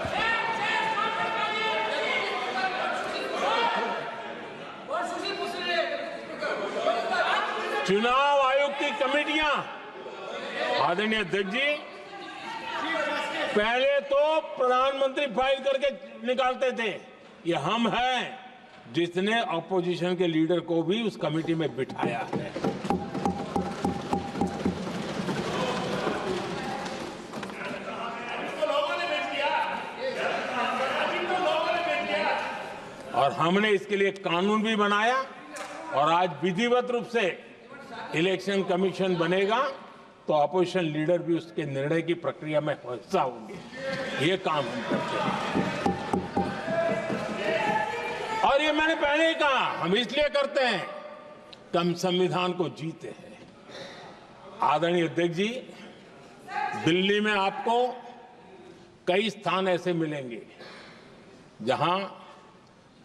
चुनाव आयोग की कमेटियां, आदरणीय अध्यक्ष जी, पहले तो प्रधानमंत्री फाइल करके निकालते थे। ये हम हैं जिसने अपोजिशन के लीडर को भी उस कमेटी में बिठाया है। और हमने इसके लिए कानून भी बनाया और आज विधिवत रूप से इलेक्शन कमीशन बनेगा तो अपोजिशन लीडर भी उसके निर्णय की प्रक्रिया में हिस्सा होंगे। ये काम हम करते हैं और ये मैंने पहले ही कहा, हम इसलिए करते हैं कि हम संविधान को जीते हैं। आदरणीय अध्यक्ष जी, दिल्ली में आपको कई स्थान ऐसे मिलेंगे जहां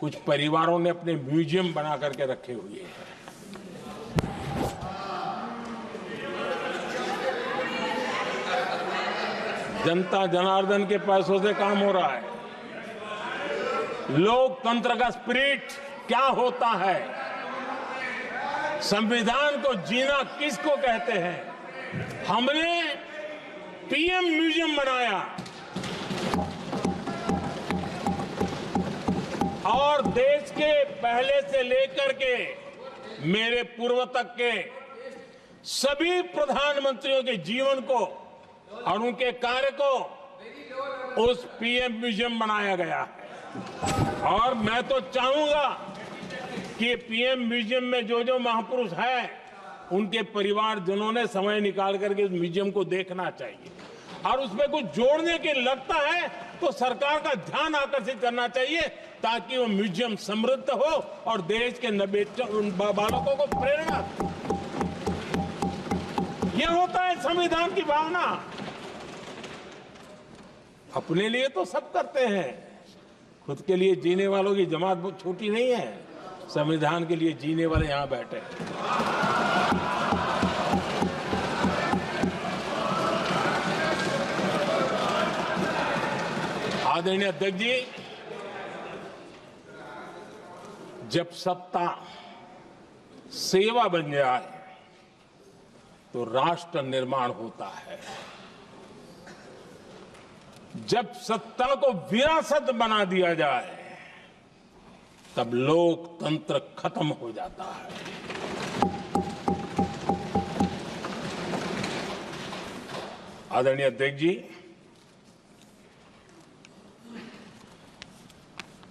कुछ परिवारों ने अपने म्यूजियम बना करके रखे हुए हैं। जनता जनार्दन के पैसों से काम हो रहा है। लोकतंत्र का स्पिरिट क्या होता है, संविधान को जीना किसको कहते हैं। हमने पीएम म्यूजियम बनाया और देश के पहले से लेकर के मेरे पूर्व तक के सभी प्रधानमंत्रियों के जीवन को और उनके कार्य को उस पीएम म्यूजियम बनाया गया है। और मैं तो चाहूंगा कि पीएम म्यूजियम में जो जो महापुरुष हैं उनके परिवारजनों ने समय निकाल करके उस म्यूजियम को देखना चाहिए और उसमें कुछ जोड़ने के लगता है तो सरकार का ध्यान आकर्षित करना चाहिए ताकि वो म्यूजियम समृद्ध हो और देश के बालकों को प्रेरणा। यह होता है संविधान की भावना। अपने लिए तो सब करते हैं, खुद के लिए जीने वालों की जमात बहुत छोटी नहीं है। संविधान के लिए जीने वाले यहां बैठे हैं। आदरणीय अध्यक्ष जी, जब सत्ता सेवा बन जाए तो राष्ट्र निर्माण होता है। जब सत्ता को विरासत बना दिया जाए तब लोकतंत्र खत्म हो जाता है। आदरणीय अध्यक्ष जी,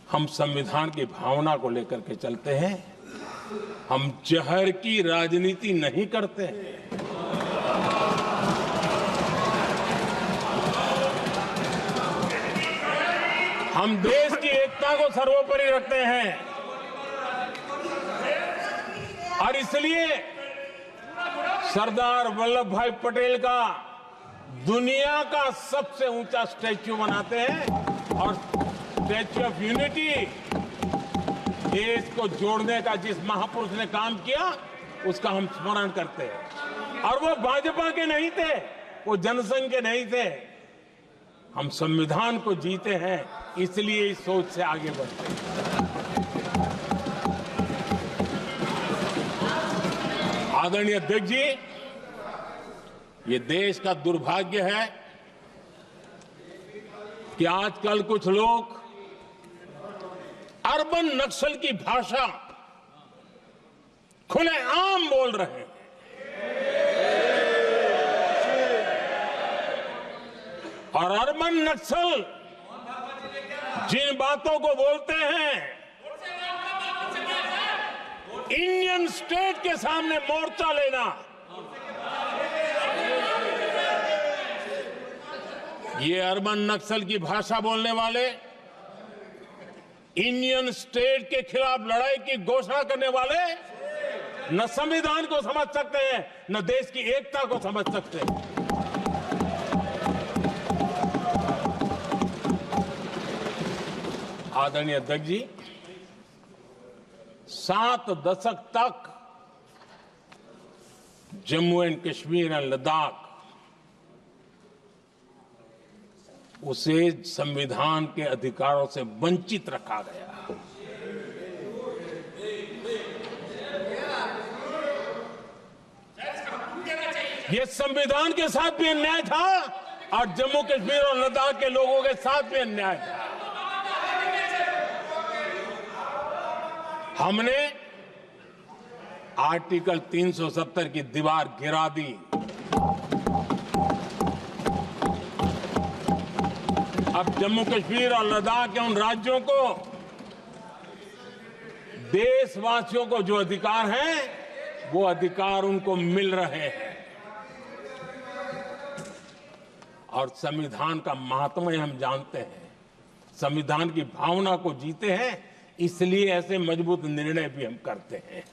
हम संविधान की भावना को लेकर के चलते हैं, हम जहर की राजनीति नहीं करते हैं। हम देश की एकता को सर्वोपरि रखते हैं और और इसलिए सरदार वल्लभ भाई पटेल का दुनिया का सबसे ऊंचा स्टैच्यू बनाते हैं और स्टैच्यू ऑफ यूनिटी देश को जोड़ने का जिस महापुरुष ने काम किया उसका हम स्मरण करते हैं। और वो भाजपा के नहीं थे, वो जनसंघ के नहीं थे। हम संविधान को जीते हैं, इसलिए इस सोच से आगे बढ़ते हैं। आदरणीय अध्यक्ष जी, ये देश का दुर्भाग्य है कि आजकल कुछ लोग अर्बन नक्सल की भाषा खुलेआम बोल रहे हैं। और अर्बन नक्सल जिन बातों को बोलते हैं, इंडियन स्टेट के सामने मोर्चा लेना, ये अर्बन नक्सल की भाषा बोलने वाले इंडियन स्टेट के खिलाफ लड़ाई की घोषणा करने वाले न संविधान को समझ सकते हैं, न देश की एकता को समझ सकते हैं। आदरणीय अध्यक्ष जी, 7 दशक तक जम्मू एंड कश्मीर और लद्दाख उसे संविधान के अधिकारों से वंचित रखा गया। ये संविधान के साथ भी अन्याय था और जम्मू कश्मीर और लद्दाख के लोगों के साथ भी अन्याय था। हमने आर्टिकल 370 की दीवार गिरा दी। अब जम्मू कश्मीर और लद्दाख के उन राज्यों को, देशवासियों को जो अधिकार हैं, वो अधिकार उनको मिल रहे हैं। और संविधान का महात्म्य हम जानते हैं, संविधान की भावना को जीते हैं, इसलिए ऐसे मजबूत निर्णय भी हम करते हैं।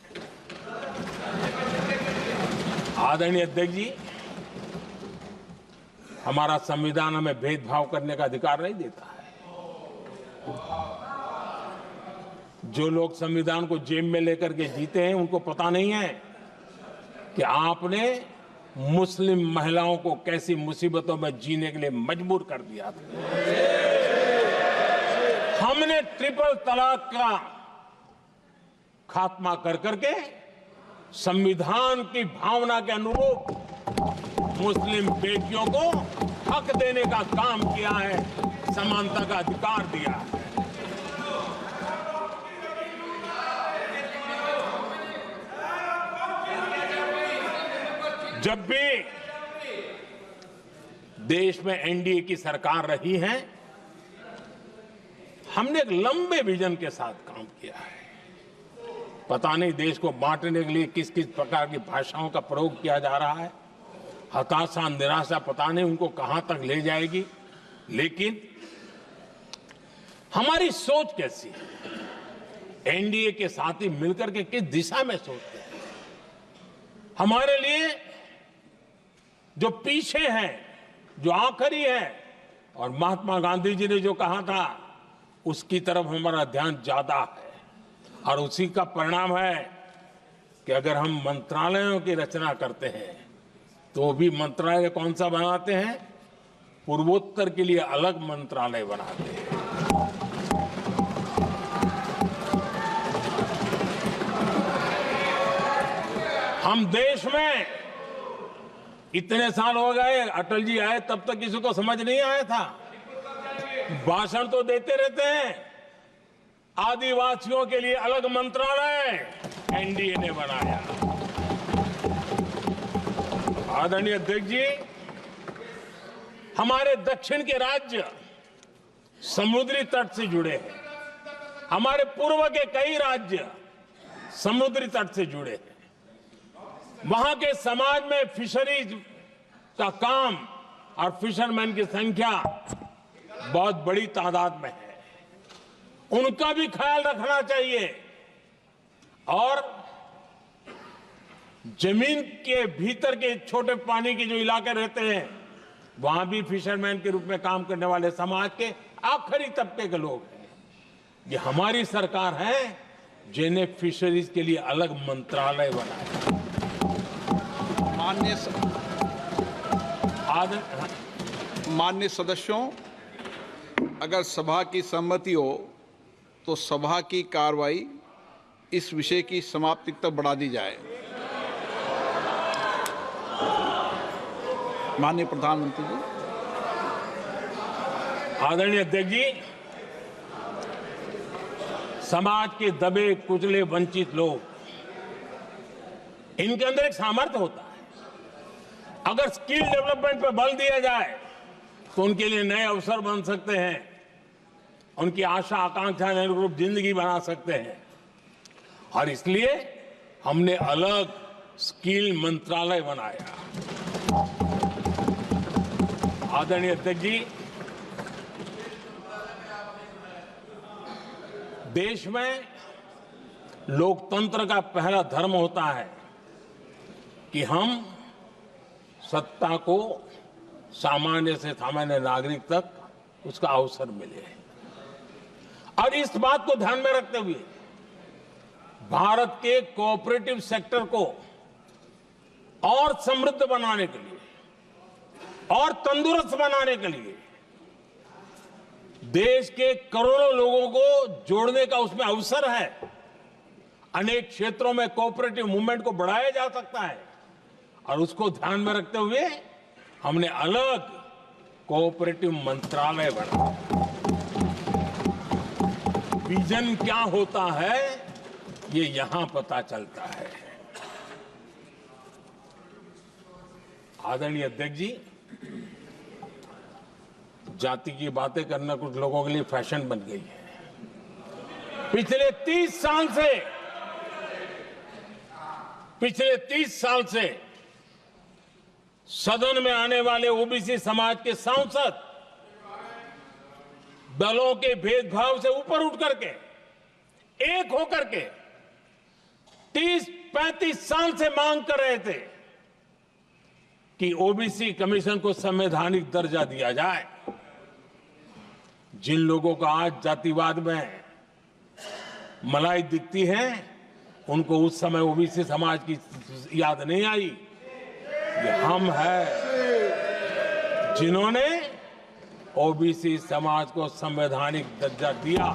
आदरणीय अध्यक्ष जी, हमारा संविधान हमें भेदभाव करने का अधिकार नहीं देता है। जो लोग संविधान को जेब में लेकर के जीते हैं, उनको पता नहीं है कि आपने मुस्लिम महिलाओं को कैसी मुसीबतों में जीने के लिए मजबूर कर दिया था। हमने ट्रिपल तलाक का खात्मा कर करके संविधान की भावना के अनुरूप मुस्लिम बेटियों को हक देने का काम किया है, समानता का अधिकार दिया है। जब भी देश में एनडीए की सरकार रही है, हमने एक लंबे विजन के साथ काम किया है। पता नहीं देश को बांटने के लिए किस किस प्रकार की भाषाओं का प्रयोग किया जा रहा है। हताशा, निराशा पता नहीं उनको कहां तक ले जाएगी, लेकिन हमारी सोच कैसी है, एनडीए के साथी मिलकर के किस दिशा में सोचते हैं। हमारे लिए जो पीछे है, जो आखिरी है, और महात्मा गांधी जी ने जो कहा था, उसकी तरफ हमारा ध्यान ज्यादा है। और उसी का परिणाम है कि अगर हम मंत्रालयों की रचना करते हैं, तो भी मंत्रालय कौन सा बनाते हैं? पूर्वोत्तर के लिए अलग मंत्रालय बनाते हैं। हम देश में इतने साल हो गए, अटल जी आए तब तक किसी को समझ नहीं आया था। भाषण तो देते रहते हैं, आदिवासियों के लिए अलग मंत्रालय एनडीए ने बनाया। आदरणीय अध्यक्ष जी, हमारे दक्षिण के राज्य समुद्री तट से जुड़े हैं। हमारे पूर्व के कई राज्य समुद्री तट से जुड़े हैं। वहां के समाज में फिशरीज का काम और फिशरमैन की संख्या बहुत बड़ी तादाद में है। उनका भी ख्याल रखना चाहिए। और जमीन के भीतर के छोटे पानी के जो इलाके रहते हैं, वहां भी फिशरमैन के रूप में काम करने वाले समाज के आखिरी तबके के लोग हैं। ये हमारी सरकार है जिन्हें फिशरीज के लिए अलग मंत्रालय बनाया। माननीय सदस्यों, अगर सभा की सहमति हो तो सभा की कार्रवाई इस विषय की समाप्ति तक बढ़ा दी जाए। माननीय प्रधानमंत्री जी। आदरणीय अध्यक्ष जी, समाज के दबे कुचले वंचित लोग, इनके अंदर एक सामर्थ्य होता है। अगर स्किल डेवलपमेंट पर बल दिया जाए तो उनके लिए नए अवसर बन सकते हैं, उनकी आशा आकांक्षा के अनुरूप जिंदगी बना सकते हैं। और इसलिए हमने अलग स्किल मंत्रालय बनाया। आदरणीय अध्यक्ष जी, देश में लोकतंत्र का पहला धर्म होता है कि हम सत्ता को सामान्य से सामान्य नागरिक तक उसका अवसर मिले। और इस बात को ध्यान में रखते हुए भारत के कोऑपरेटिव सेक्टर को और समृद्ध बनाने के लिए और तंदुरुस्त बनाने के लिए देश के करोड़ों लोगों को जोड़ने का उसमें अवसर है। अनेक क्षेत्रों में कोऑपरेटिव मूवमेंट को बढ़ाया जा सकता है और उसको ध्यान में रखते हुए हमने अलग कोऑपरेटिव मंत्रालय बनाया। विजन क्या होता है ये यहां पता चलता है। आदरणीय अध्यक्ष जी, जाति की बातें करना कुछ लोगों के लिए फैशन बन गई है। पिछले 30 साल से सदन में आने वाले ओबीसी समाज के सांसद दलों के भेदभाव से ऊपर उठ करके एक होकर के 30-35 साल से मांग कर रहे थे कि ओबीसी कमीशन को संवैधानिक दर्जा दिया जाए। जिन लोगों को आज जातिवाद में मलाई दिखती है, उनको उस समय ओबीसी समाज की याद नहीं आई। ये हम हैं जिन्होंने ओबीसी समाज को संवैधानिक दर्जा दिया।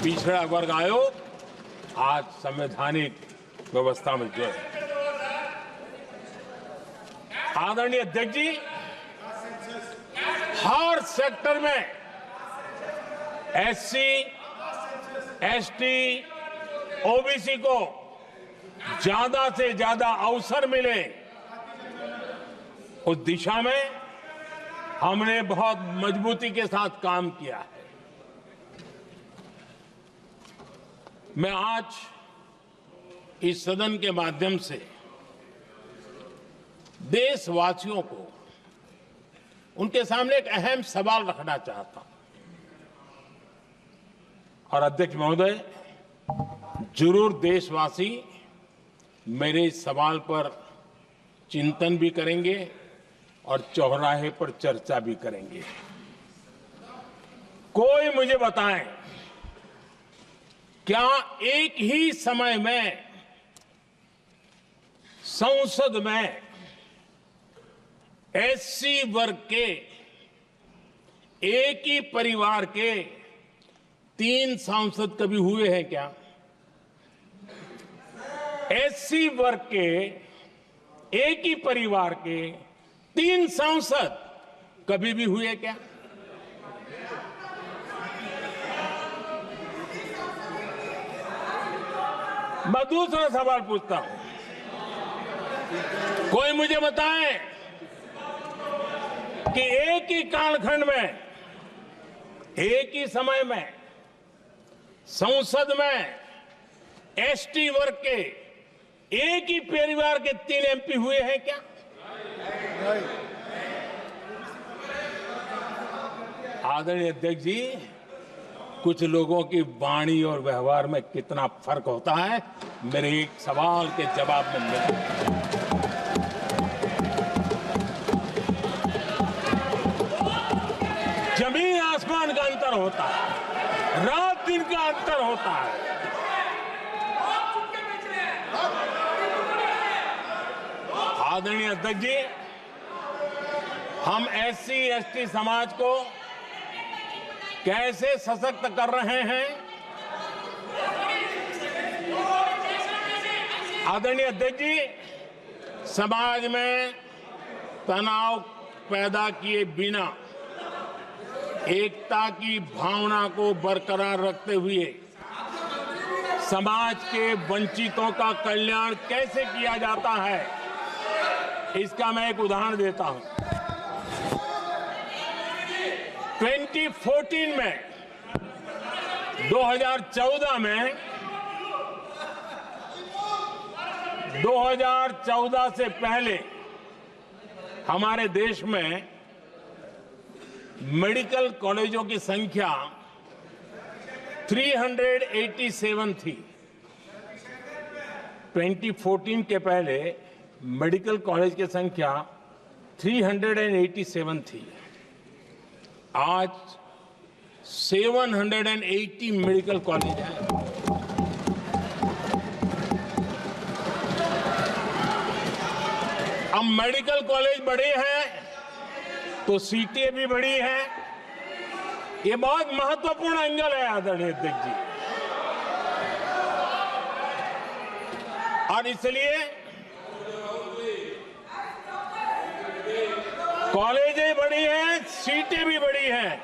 पिछड़ा वर्ग आयोग आज संवैधानिक व्यवस्था में जो है। आदरणीय अध्यक्ष जी, हर सेक्टर में एससी, एसटी, ओबीसी को ज्यादा से ज्यादा अवसर मिले, उस दिशा में हमने बहुत मजबूती के साथ काम किया है। मैं आज इस सदन के माध्यम से देशवासियों को उनके सामने एक अहम सवाल रखना चाहता हूं। और अध्यक्ष महोदय, जरूर देशवासी मेरे इस सवाल पर चिंतन भी करेंगे और चौराहे पर चर्चा भी करेंगे। कोई मुझे बताएं, क्या एक ही समय में संसद में एससी वर्ग के एक ही परिवार के 3 सांसद कभी हुए हैं क्या? एससी वर्ग के एक ही परिवार के 3 सांसद कभी भी हुए क्या? मैं दूसरा सवाल पूछता हूं, कोई मुझे बताए कि एक ही कालखंड में, एक ही समय में संसद में एसटी वर्ग के एक ही परिवार के 3 एमपी हुए हैं क्या? आदरणीय अध्यक्ष जी, कुछ लोगों की वाणी और व्यवहार में कितना फर्क होता है, मेरे एक सवाल के जवाब में मिला। जमीन आसमान का अंतर होता है, रात दिन का अंतर होता है। आदरणीय अध्यक्ष जी, हम एससी एसटी समाज को कैसे सशक्त कर रहे हैं? आदरणीय अध्यक्ष जी, समाज में तनाव पैदा किए बिना एकता की भावना को बरकरार रखते हुए समाज के वंचितों का कल्याण कैसे किया जाता है, इसका मैं एक उदाहरण देता हूं। 2014 में 2014 से पहले हमारे देश में मेडिकल कॉलेजों की संख्या 387 थी। 2014 के पहले मेडिकल कॉलेज की संख्या 387 थी। आज 780 मेडिकल कॉलेज हैं। अब मेडिकल कॉलेज बड़े हैं तो सीटें भी बड़ी हैं। ये बहुत महत्वपूर्ण एंगल है आदरणीय अध्यक्ष जी, और इसलिए कॉलेजें बड़ी हैं, सीटें भी बड़ी हैं।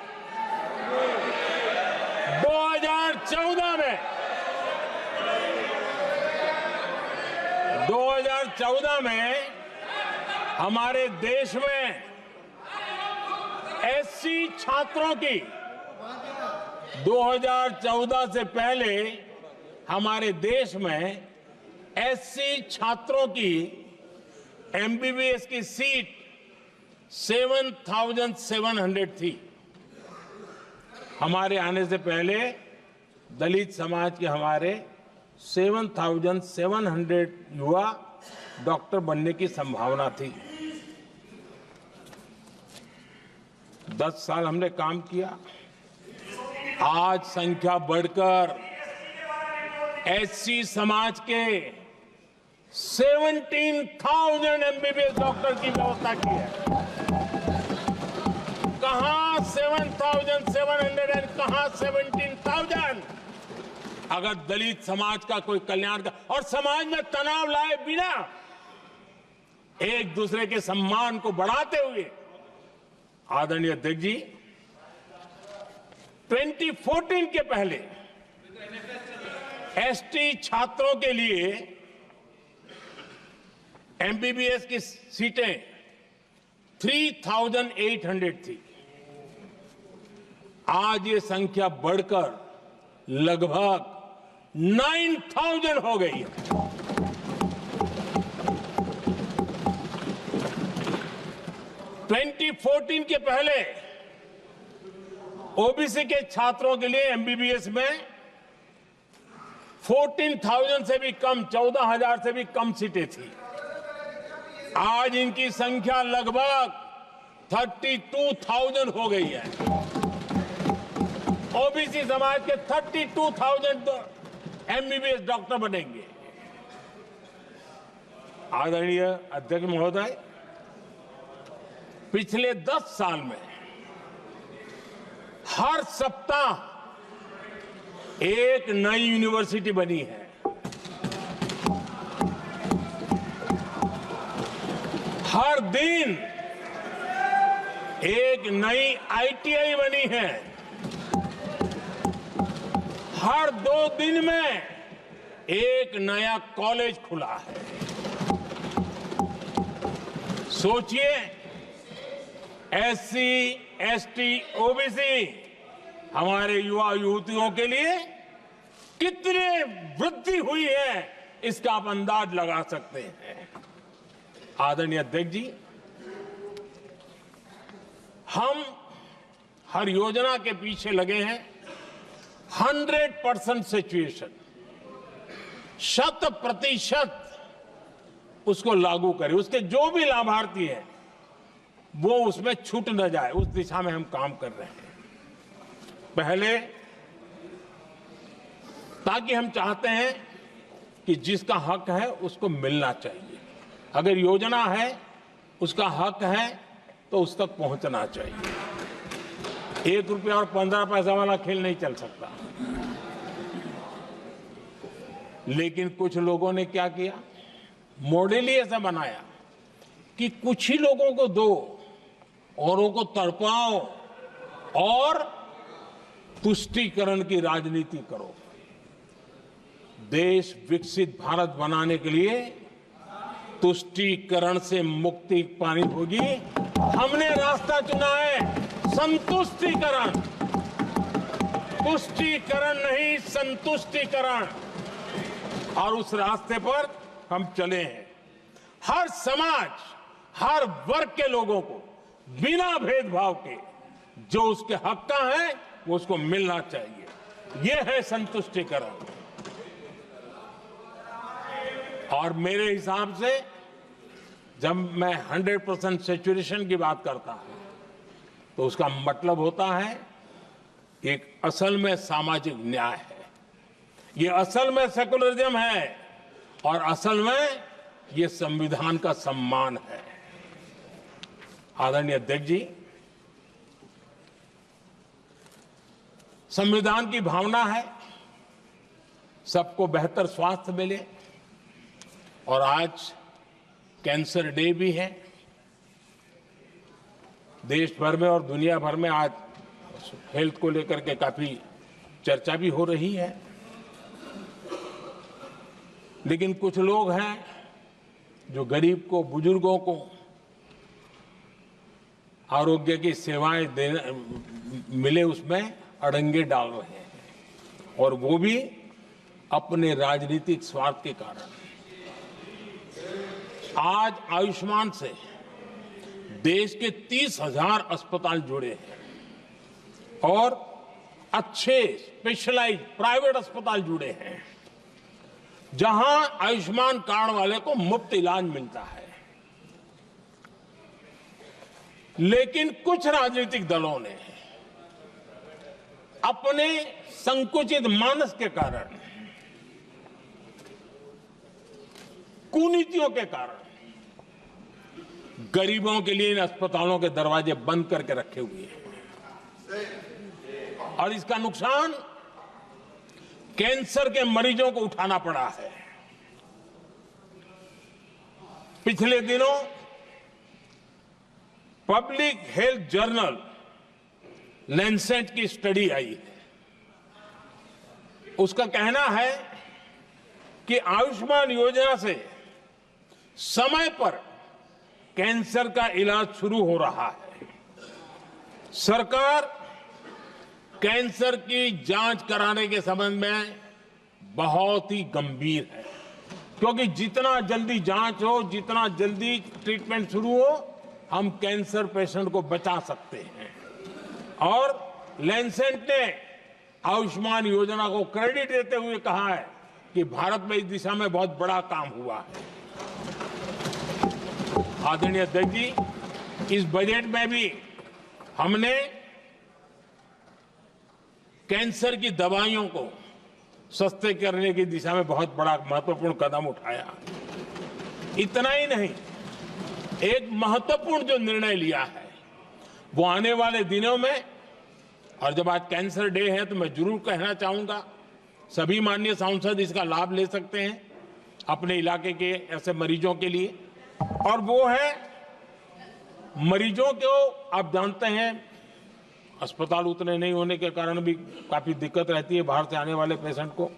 2014 में हमारे देश में एससी छात्रों की 2014 से पहले हमारे देश में एससी छात्रों की एमबीबीएस की सीट 7,700 थी। हमारे आने से पहले दलित समाज के हमारे 7,700 युवा डॉक्टर बनने की संभावना थी। 10 साल हमने काम किया, आज संख्या बढ़कर एससी समाज के 17,000 एमबीबीएस डॉक्टर की व्यवस्था की है। कहां 7,700 एंड कहां 17,000? अगर दलित समाज का कोई कल्याण का और समाज में तनाव लाए बिना एक दूसरे के सम्मान को बढ़ाते हुए, आदरणीय अध्यक्ष जी, 2014 के पहले एसटी छात्रों के लिए एमबीबीएस की सीटें 3,800 थी। आज ये संख्या बढ़कर लगभग 9,000 हो गई है। (2014) के पहले ओबीसी के छात्रों के लिए एमबीबीएस में 14,000 से भी कम, 14,000 से भी कम सीटें थी। आज इनकी संख्या लगभग 32,000 हो गई है। ओबीसी समाज के 32,000 एमबीबीएस डॉक्टर बनेंगे। आदरणीय अध्यक्ष महोदय, पिछले 10 साल में हर सप्ताह एक नई यूनिवर्सिटी बनी है। हर दिन एक नई आईटीआई बनी है। हर 2 दिन में एक नया कॉलेज खुला है। सोचिए, एससी, एसटी, ओबीसी हमारे युवा युवतियों के लिए कितनी वृद्धि हुई है, इसका आप अंदाज लगा सकते हैं। आदरणीय अध्यक्ष जी, हम हर योजना के पीछे लगे हैं 100% सिचुएशन, 100% उसको लागू करें। उसके जो भी लाभार्थी हैं वो उसमें छूट न जाए, उस दिशा में हम काम कर रहे हैं। पहले ताकि हम चाहते हैं कि जिसका हक है उसको मिलना चाहिए। अगर योजना है, उसका हक है, तो उस तक पहुंचना चाहिए। 1 रुपया और 15 पैसा वाला खेल नहीं चल सकता। लेकिन कुछ लोगों ने क्या किया, मॉडल ही ऐसा बनाया कि कुछ ही लोगों को दो, औरों को तड़पाओ और तुष्टीकरण की राजनीति करो। देश विकसित भारत बनाने के लिए तुष्टीकरण से मुक्ति पानी होगी। हमने रास्ता चुना है संतुष्टीकरण, तुष्टीकरण नहीं, संतुष्टीकरण। और उस रास्ते पर हम चले हैं। हर समाज, हर वर्ग के लोगों को बिना भेदभाव के जो उसके हक का है वो उसको मिलना चाहिए। ये है संतुष्टीकरण। और मेरे हिसाब से जब मैं 100% सैचुरेशन की बात करता हूं तो उसका मतलब होता है एक असल में सामाजिक न्याय है, ये असल में सेकुलरिज्म है और असल में ये संविधान का सम्मान है। आदरणीय अध्यक्ष जी, संविधान की भावना है सबको बेहतर स्वास्थ्य मिले, और आज कैंसर डे भी है। देश भर में और दुनिया भर में आज हेल्थ को लेकर के काफी चर्चा भी हो रही है। लेकिन कुछ लोग हैं जो गरीब को, बुजुर्गों को आरोग्य की सेवाएं देने मिले उसमें अड़ंगे डाल रहे हैं, और वो भी अपने राजनीतिक स्वार्थ के कारण। आज आयुष्मान से देश के 30,000 अस्पताल जुड़े हैं और अच्छे स्पेशलाइज्ड प्राइवेट अस्पताल जुड़े हैं जहां आयुष्मान कार्ड वाले को मुफ्त इलाज मिलता है। लेकिन कुछ राजनीतिक दलों ने अपने संकुचित मानस के कारण, कुनीतियों के कारण गरीबों के लिए इन अस्पतालों के दरवाजे बंद करके रखे हुए हैं, और इसका नुकसान कैंसर के मरीजों को उठाना पड़ा है। पिछले दिनों पब्लिक हेल्थ जर्नल लैंसेट की स्टडी आई है। उसका कहना है कि आयुष्मान योजना से समय पर कैंसर का इलाज शुरू हो रहा है। सरकार कैंसर की जांच कराने के संबंध में बहुत ही गंभीर है, क्योंकि जितना जल्दी जांच हो, जितना जल्दी ट्रीटमेंट शुरू हो, हम कैंसर पेशेंट को बचा सकते हैं। और लैंसेट ने आयुष्मान योजना को क्रेडिट देते हुए कहा है कि भारत में इस दिशा में बहुत बड़ा काम हुआ है। आदरणीय अध्यक्ष जी, इस बजट में भी हमने कैंसर की दवाइयों को सस्ते करने की दिशा में बहुत बड़ा महत्वपूर्ण कदम उठाया। इतना ही नहीं, एक महत्वपूर्ण जो निर्णय लिया है वो आने वाले दिनों में, और जब आज कैंसर डे है तो मैं जरूर कहना चाहूंगा सभी माननीय सांसद इसका लाभ ले सकते हैं अपने इलाके के ऐसे मरीजों के लिए। और वो है मरीजों को, आप जानते हैं अस्पताल उतने नहीं होने के कारण भी काफी दिक्कत रहती है बाहर से आने वाले पेशेंट को।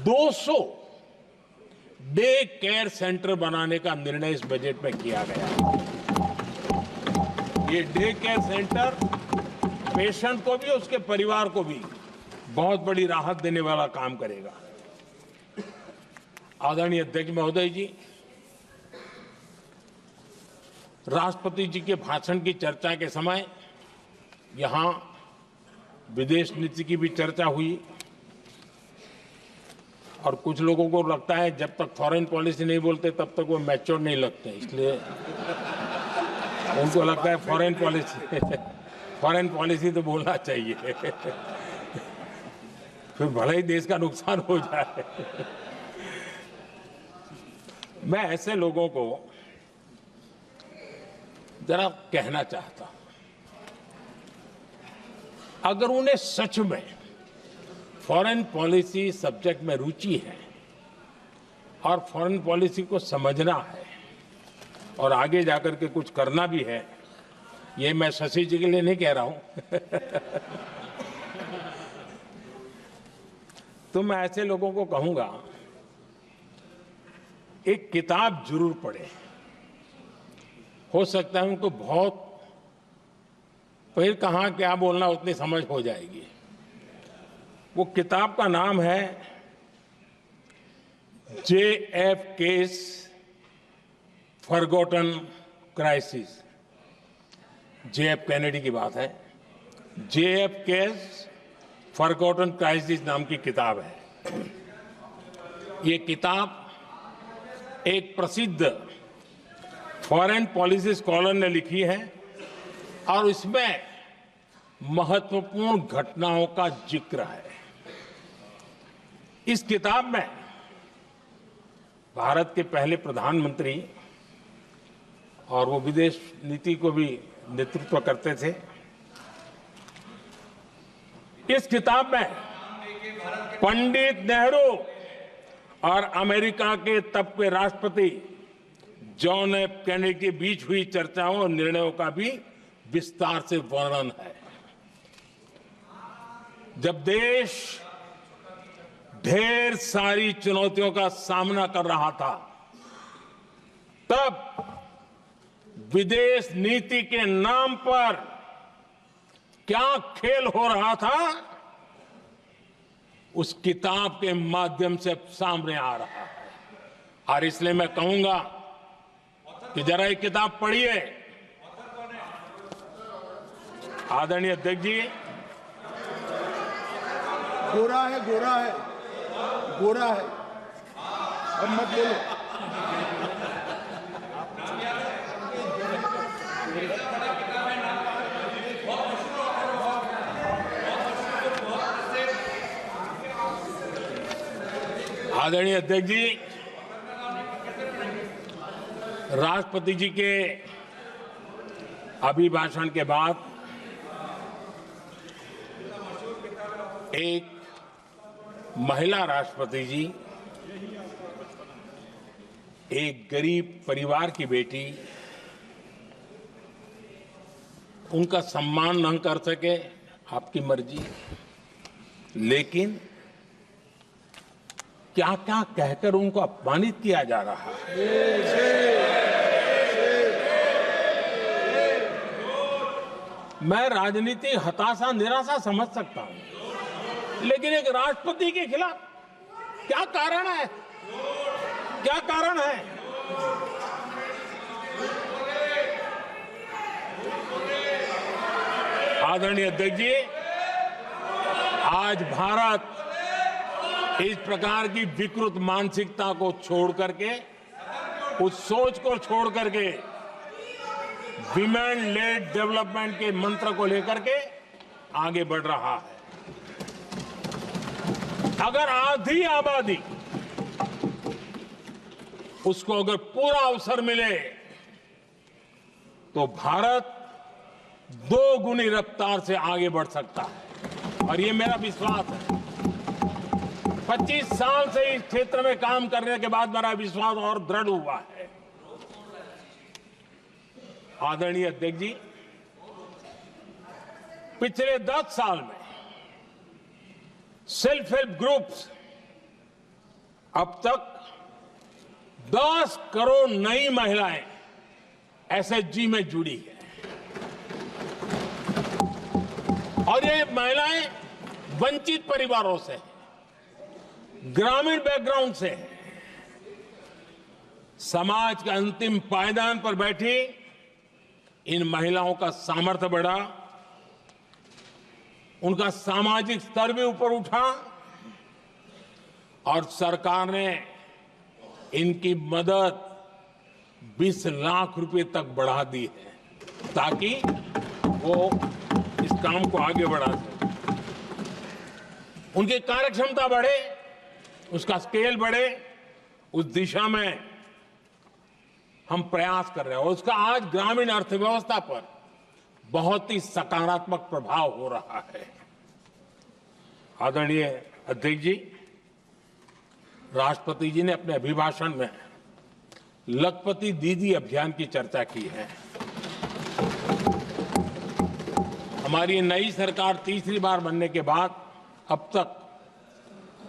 200 डे केयर सेंटर बनाने का निर्णय इस बजट में किया गया। ये डे केयर सेंटर पेशेंट को भी, उसके परिवार को भी बहुत बड़ी राहत देने वाला काम करेगा। आदरणीय अध्यक्ष महोदय जी, राष्ट्रपति जी के भाषण की चर्चा के समय यहां विदेश नीति की भी चर्चा हुई और कुछ लोगों को लगता है जब तक फॉरेन पॉलिसी नहीं बोलते तब तक वो मैच्योर नहीं लगते, इसलिए उनको लगता है फॉरेन पॉलिसी तो बोलना चाहिए फिर भले ही देश का नुकसान हो जाए। मैं ऐसे लोगों को जरा कहना चाहता हूं, अगर उन्हें सच में फॉरेन पॉलिसी सब्जेक्ट में रुचि है और फॉरेन पॉलिसी को समझना है और आगे जाकर के कुछ करना भी है, ये मैं शशि जी के लिए नहीं कह रहा हूं तो मैं ऐसे लोगों को कहूंगा एक किताब जरूर पढ़े। हो सकता है उनको बहुत फिर कहां क्या बोलना उतनी समझ हो जाएगी। वो किताब का नाम है JFK's forgotten crisis. JF Kennedy की बात है। JFK's फॉरगॉटन क्राइसिस नाम की किताब है। ये किताब एक प्रसिद्ध फॉरेन पॉलिसी स्कॉलर ने लिखी है और इसमें महत्वपूर्ण घटनाओं का जिक्र है। इस किताब में भारत के पहले प्रधानमंत्री और वो विदेश नीति को भी नेतृत्व करते थे। इस किताब में पंडित नेहरू और अमेरिका के तब के राष्ट्रपति जॉन एफ कैनेडी के बीच हुई चर्चाओं और निर्णयों का भी विस्तार से वर्णन है। जब देश ढेर सारी चुनौतियों का सामना कर रहा था, तब विदेश नीति के नाम पर क्या खेल हो रहा था, उस किताब के माध्यम से सामने आ रहा है। और इसलिए मैं कहूंगा कि जरा ये किताब पढ़िए। आदरणीय अध्यक्ष जी, गोरा है, गोरा है, गोरा है, अब मत बोलो। आदरणीय अध्यक्ष जी, राष्ट्रपति जी के अभिभाषण के बाद एक महिला राष्ट्रपति जी एक गरीब परिवार की बेटी, उनका सम्मान न कर सके, आपकी मर्जी, लेकिन क्या क्या कहकर उनको अपमानित किया जा रहा है। मैं राजनीति हताशा निराशा समझ सकता हूं, लेकिन एक राष्ट्रपति के खिलाफ क्या कारण है, क्या कारण है? आदरणीय अध्यक्ष जी, आज भारत इस प्रकार की विकृत मानसिकता को छोड़ करके, उस सोच को छोड़ करके विमेन लेड डेवलपमेंट के मंत्र को लेकर के आगे बढ़ रहा है। अगर आधी आबादी उसको अगर पूरा अवसर मिले तो भारत 2 गुनी रफ्तार से आगे बढ़ सकता है, और ये मेरा विश्वास है। 25 साल से इस क्षेत्र में काम करने के बाद मेरा विश्वास और दृढ़ हुआ है। आदरणीय अध्यक्ष जी, पिछले 10 साल में सेल्फ हेल्प ग्रुप्स अब तक 10 करोड़ नई महिलाएं एसएचजी में जुड़ी है, और ये महिलाएं वंचित परिवारों से, ग्रामीण बैकग्राउंड से, समाज के अंतिम पायदान पर बैठी इन महिलाओं का सामर्थ्य बढ़ा, उनका सामाजिक स्तर भी ऊपर उठा और सरकार ने इनकी मदद 20 लाख रुपए तक बढ़ा दी है ताकि वो इस काम को आगे बढ़ा सके। उनकी कार्यक्षमता बढ़े, उसका स्केल बढ़े, उस दिशा में हम प्रयास कर रहे हैं और उसका आज ग्रामीण अर्थव्यवस्था पर बहुत ही सकारात्मक प्रभाव हो रहा है। आदरणीय अध्यक्ष जी, राष्ट्रपति जी ने अपने अभिभाषण में लखपति दीदी अभियान की चर्चा की है। हमारी नई सरकार तीसरी बार बनने के बाद अब तक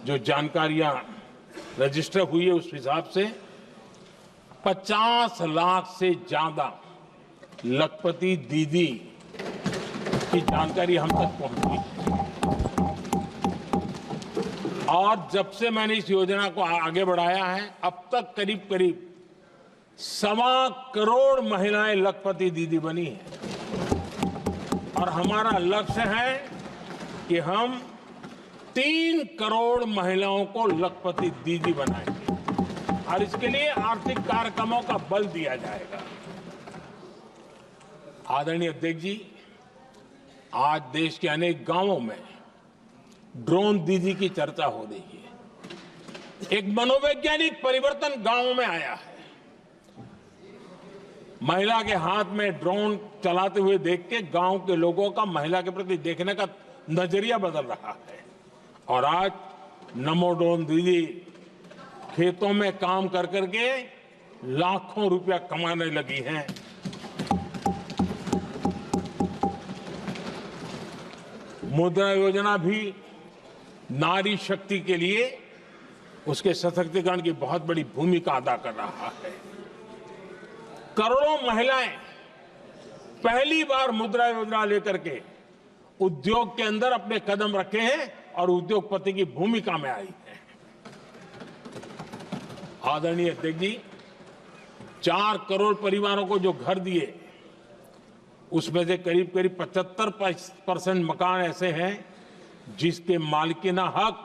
जो जानकारियां रजिस्टर हुई है उस हिसाब से 50 लाख से ज्यादा लखपति दीदी की जानकारी हम तक पहुंची और जब से मैंने इस योजना को आगे बढ़ाया है अब तक करीब करीब 1.25 करोड़ महिलाएं लखपति दीदी बनी हैं और हमारा लक्ष्य है कि हम 3 करोड़ महिलाओं को लखपति दीदी बनाएंगे और इसके लिए आर्थिक कार्यक्रमों का बल दिया जाएगा। आदरणीय अध्यक्ष जी, आज देश के अनेक गांवों में ड्रोन दीदी की चर्चा हो रही है। एक मनोवैज्ञानिक परिवर्तन गांवों में आया है। महिला के हाथ में ड्रोन चलाते हुए देख के गांव के लोगों का महिला के प्रति देखने का नजरिया बदल रहा है और आज नमो ड्रोन दीदी खेतों में काम कर करके लाखों रुपया कमाने लगी हैं। मुद्रा योजना भी नारी शक्ति के लिए उसके सशक्तिकरण की बहुत बड़ी भूमिका अदा कर रहा है। करोड़ों महिलाएं पहली बार मुद्रा योजना लेकर के उद्योग के अंदर अपने कदम रखे हैं और उद्योगपति की भूमिका में आई है। आदरणीय अध्यक्ष जी, 4 करोड़ परिवारों को जो घर दिए उसमें से करीब करीब 75% मकान ऐसे हैं जिसके मालिकाना हक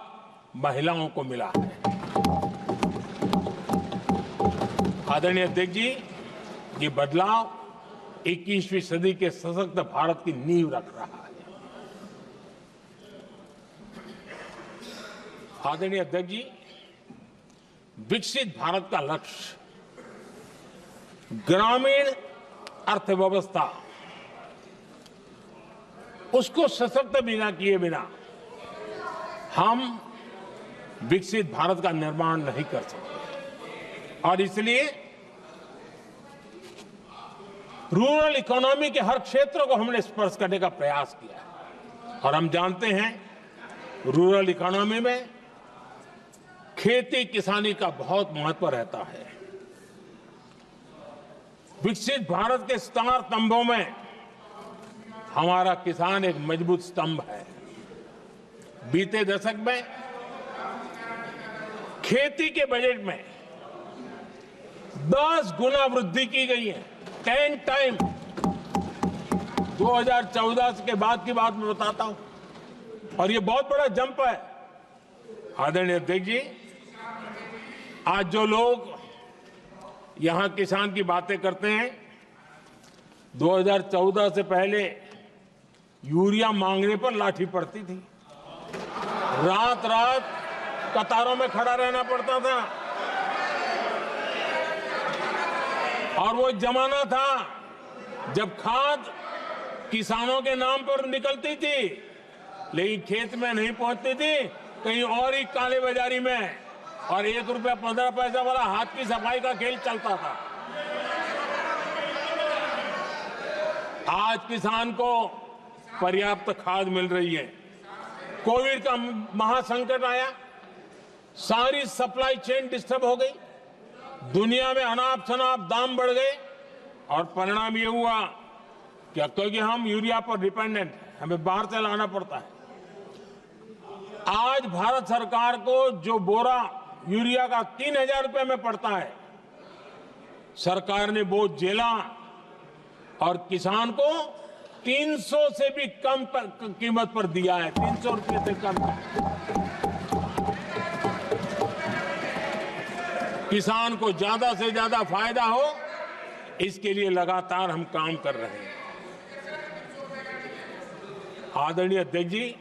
महिलाओं को मिला है। आदरणीय अध्यक्ष जी, ये बदलाव 21वीं सदी के सशक्त भारत की नींव रख रहा है। आदरणीय अध्यक्ष जी, विकसित भारत का लक्ष्य ग्रामीण अर्थव्यवस्था उसको सशक्त बिना किए बिना हम विकसित भारत का निर्माण नहीं कर सकते और इसलिए रूरल इकोनॉमी के हर क्षेत्र को हमने स्पर्श करने का प्रयास किया है और हम जानते हैं रूरल इकोनॉमी में खेती किसानी का बहुत महत्व रहता है। विकसित भारत के 4 स्तंभों में हमारा किसान एक मजबूत स्तंभ है। बीते दशक में खेती के बजट में 10 गुना वृद्धि की गई है, 10 टाइम। 2014 के बाद की बात मैं बताता हूं और ये बहुत बड़ा जंप है। आदरणीय अध्यक्ष जी, आज जो लोग यहां किसान की बातें करते हैं, 2014 से पहले यूरिया मांगने पर लाठी पड़ती थी, रात रात कतारों में खड़ा रहना पड़ता था और वो जमाना था जब खाद किसानों के नाम पर निकलती थी लेकिन खेत में नहीं पहुंचती थी, कहीं और ही काले बाजारी में, और 1 रुपया 15 पैसा वाला हाथ की सफाई का खेल चलता था। आज किसान को पर्याप्त खाद मिल रही है। कोविड का महासंकट आया, सारी सप्लाई चेन डिस्टर्ब हो गई, दुनिया में अनाप शनाप दाम बढ़ गए और परिणाम ये हुआ कि क्योंकि हम यूरिया पर डिपेंडेंट हैं, हमें बाहर से लाना पड़ता है। आज भारत सरकार को जो बोरा यूरिया का 3000 रुपए में पड़ता है, सरकार ने वो झेला और किसान को 300 से भी कम कीमत पर दिया है, 300 रुपए से कम। किसान को ज्यादा से ज्यादा फायदा हो, इसके लिए लगातार हम काम कर रहे हैं। आदरणीय अध्यक्ष जी,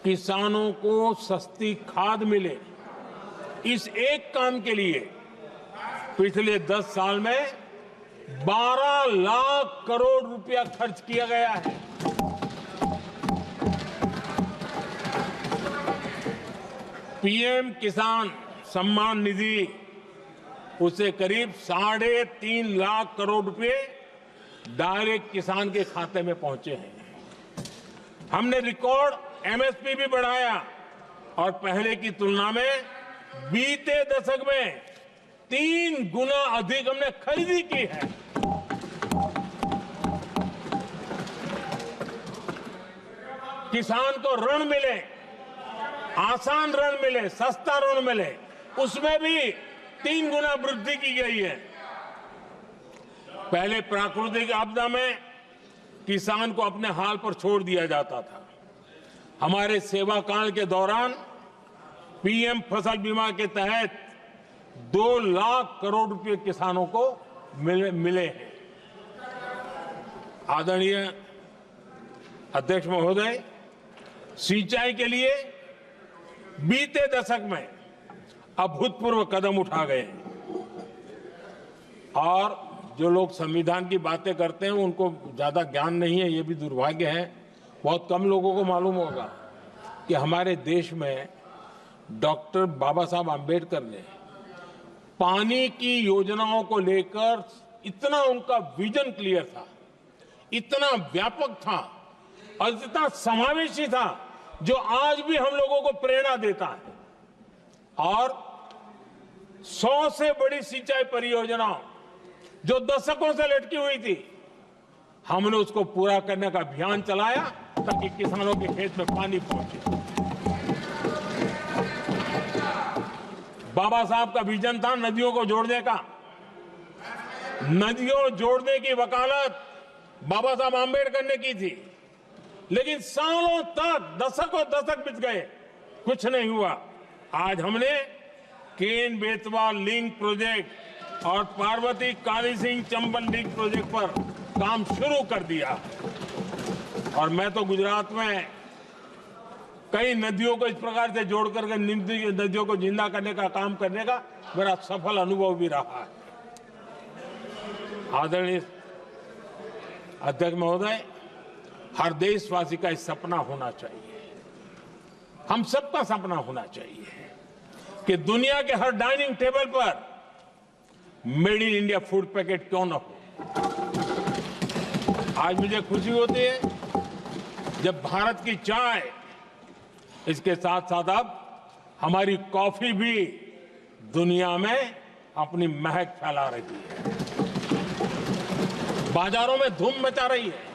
किसानों को सस्ती खाद मिले, इस एक काम के लिए पिछले 10 साल में 12 लाख करोड़ रुपया खर्च किया गया है। पीएम किसान सम्मान निधि, उसे करीब 3.5 लाख करोड़ रुपए डायरेक्ट किसान के खाते में पहुंचे हैं। हमने रिकॉर्ड एमएसपी भी बढ़ाया और पहले की तुलना में बीते दशक में 3 गुना अधिक हमने खरीदी की है। किसान को ऋण मिले, आसान ऋण मिले, सस्ता ऋण मिले, उसमें भी 3 गुना वृद्धि की गई है। पहले प्राकृतिक आपदा में किसान को अपने हाल पर छोड़ दिया जाता था। हमारे सेवा काल के दौरान पीएम फसल बीमा के तहत 2 लाख करोड़ रुपए किसानों को मिले हैं। आदरणीय अध्यक्ष महोदय, सिंचाई के लिए बीते दशक में अभूतपूर्व कदम उठा गए और जो लोग संविधान की बातें करते हैं उनको ज्यादा ज्ञान नहीं है, ये भी दुर्भाग्य है। बहुत कम लोगों को मालूम होगा कि हमारे देश में डॉक्टर बाबा साहब आम्बेडकर ने पानी की योजनाओं को लेकर इतना उनका विजन क्लियर था, इतना व्यापक था और इतना समावेशी था, जो आज भी हम लोगों को प्रेरणा देता है। और 100 से बड़ी सिंचाई परियोजना जो दशकों से लटकी हुई थी, हमने उसको पूरा करने का अभियान चलाया ताकि किसानों के खेत में पानी पहुंचे। बाबा साहब का विजन था नदियों को जोड़ने का। नदियों जोड़ने की वकालत बाबा साहब आम्बेडकर ने की थी, लेकिन सालों तक, दशकों दशक बीत गए, कुछ नहीं हुआ। आज हमने केन बेतवा लिंक प्रोजेक्ट और पार्वती काली सिंह चंबल लिंक प्रोजेक्ट पर काम शुरू कर दिया और मैं तो गुजरात में कई नदियों को इस प्रकार से जोड़ करके नदियों को जिंदा करने का काम करने का मेरा सफल अनुभव भी रहा है। आदरणीय अध्यक्ष महोदय, हर देशवासी का इस सपना होना चाहिए, हम सबका सपना होना चाहिए कि दुनिया के हर डाइनिंग टेबल पर made in India food packet क्यों न हो। आज मुझे खुशी होती है जब भारत की चाय, इसके साथ साथ अब हमारी कॉफी भी दुनिया में अपनी महक फैला रही है, बाजारों में धूम मचा रही है।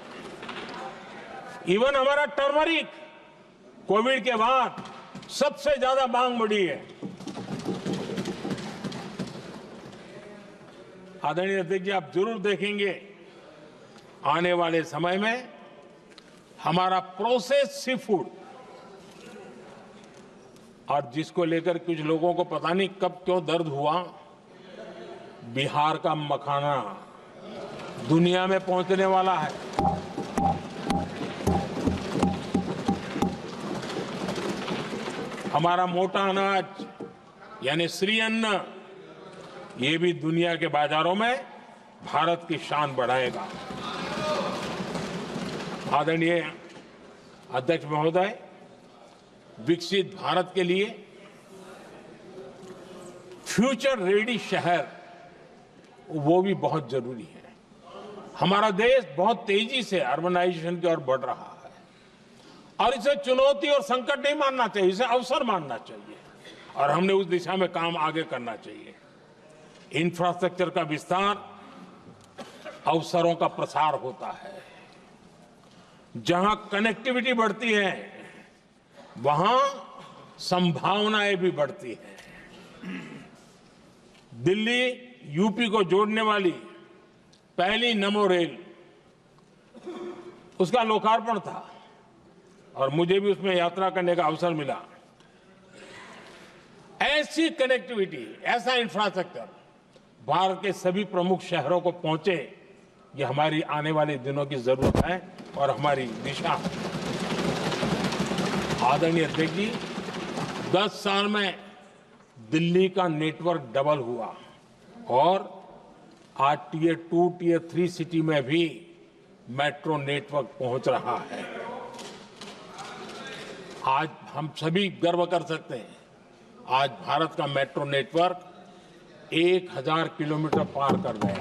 इवन हमारा टर्मरिक कोविड के बाद सबसे ज्यादा मांग बढ़ी है। आदरणीय अध्यक्ष जी, आप जरूर देखेंगे आने वाले समय में हमारा प्रोसेस सी फूड, और जिसको लेकर कुछ लोगों को पता नहीं कब क्यों दर्द हुआ, बिहार का मखाना दुनिया में पहुंचने वाला है। हमारा मोटा अनाज यानी श्री अन्न, ये भी दुनिया के बाजारों में भारत की शान बढ़ाएगा। आदरणीय अध्यक्ष महोदय, विकसित भारत के लिए फ्यूचर रेडी शहर वो भी बहुत जरूरी है। हमारा देश बहुत तेजी से अर्बनाइजेशन की ओर बढ़ रहा है और इसे चुनौती और संकट नहीं मानना चाहिए, इसे अवसर मानना चाहिए और हमने उस दिशा में काम आगे करना चाहिए। इंफ्रास्ट्रक्चर का विस्तार अवसरों का प्रसार होता है। जहां कनेक्टिविटी बढ़ती है वहां संभावनाएं भी बढ़ती हैं। दिल्ली यूपी को जोड़ने वाली पहली नमो रेल उसका लोकार्पण था और मुझे भी उसमें यात्रा करने का अवसर मिला। ऐसी कनेक्टिविटी, ऐसा इंफ्रास्ट्रक्चर भारत के सभी प्रमुख शहरों को पहुंचे, ये हमारी आने वाले दिनों की जरूरत है और हमारी दिशा है। आदरणीय अध्यक्ष जी, 10 साल में दिल्ली का नेटवर्क डबल हुआ और आज टियर 2, टियर 3 सिटी में भी मेट्रो नेटवर्क पहुंच रहा है। आज हम सभी गर्व कर सकते हैं, आज भारत का मेट्रो नेटवर्क 1000 किलोमीटर पार कर गया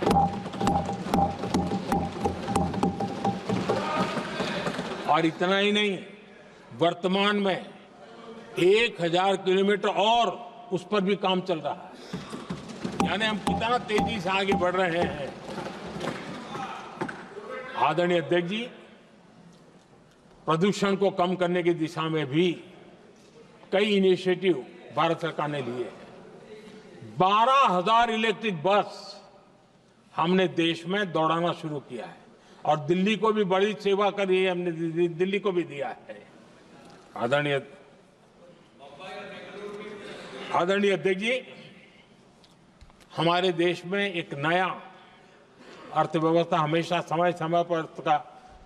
और इतना ही नहीं, वर्तमान में 1000 किलोमीटर और उस पर भी काम चल रहा है। यानी हम कितना तेजी से आगे बढ़ रहे हैं। आदरणीय अध्यक्ष जी, प्रदूषण को कम करने की दिशा में भी कई इनिशिएटिव भारत सरकार ने लिए हैं। 12,000 इलेक्ट्रिक बस हमने देश में दौड़ाना शुरू किया है और दिल्ली को भी बड़ी सेवा करी है, हमने दिल्ली को भी दिया है। आदरणीय अध्यक्ष जी, हमारे देश में एक नया अर्थव्यवस्था हमेशा समय समय पर का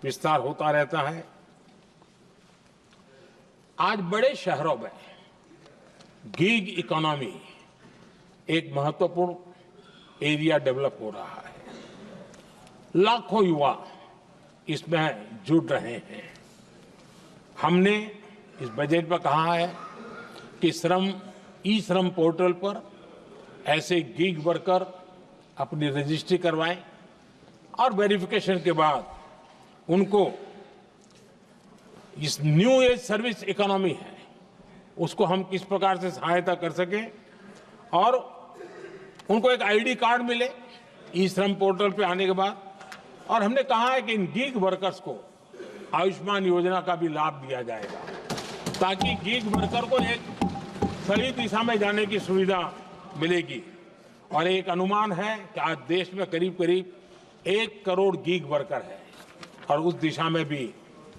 विस्तार होता रहता है। आज बड़े शहरों में गीग इकोनॉमी एक महत्वपूर्ण एरिया डेवलप हो रहा है। लाखों युवा इसमें जुड़ रहे हैं। हमने इस बजट में कहा है कि ई श्रम पोर्टल पर ऐसे गीग वर्कर अपनी रजिस्ट्री करवाएं और वेरिफिकेशन के बाद उनको इस न्यू एज सर्विस इकोनॉमी है उसको हम किस प्रकार से सहायता कर सकें और उनको एक आईडी कार्ड मिले ई श्रम पोर्टल पे आने के बाद। और हमने कहा है कि इन गीग वर्कर्स को आयुष्मान योजना का भी लाभ दिया जाएगा ताकि गीग वर्कर को एक सही दिशा में जाने की सुविधा मिलेगी। और एक अनुमान है कि आज देश में करीब करीब 1 करोड़ गीग वर्कर है और उस दिशा में भी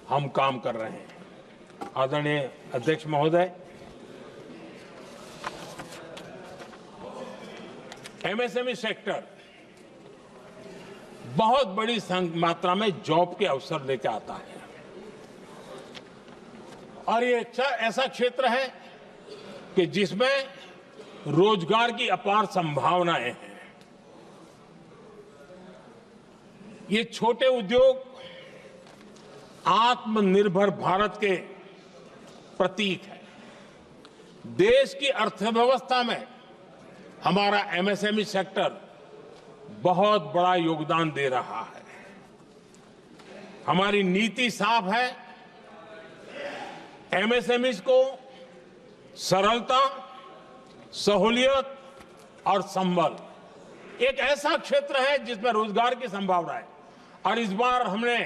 हम काम कर रहे हैं। आदरणीय अध्यक्ष महोदय, एमएसएमई सेक्टर बहुत बड़ी मात्रा में जॉब के अवसर लेकर आता है और ये ऐसा क्षेत्र है कि जिसमें रोजगार की अपार संभावनाएं हैं। ये छोटे उद्योग आत्मनिर्भर भारत के प्रतीक है। देश की अर्थव्यवस्था में हमारा एमएसएमई सेक्टर बहुत बड़ा योगदान दे रहा है। हमारी नीति साफ है, एमएसएमई को सरलता, सहूलियत और संबल, एक ऐसा क्षेत्र है जिसमें रोजगार की संभावना है। और इस बार हमने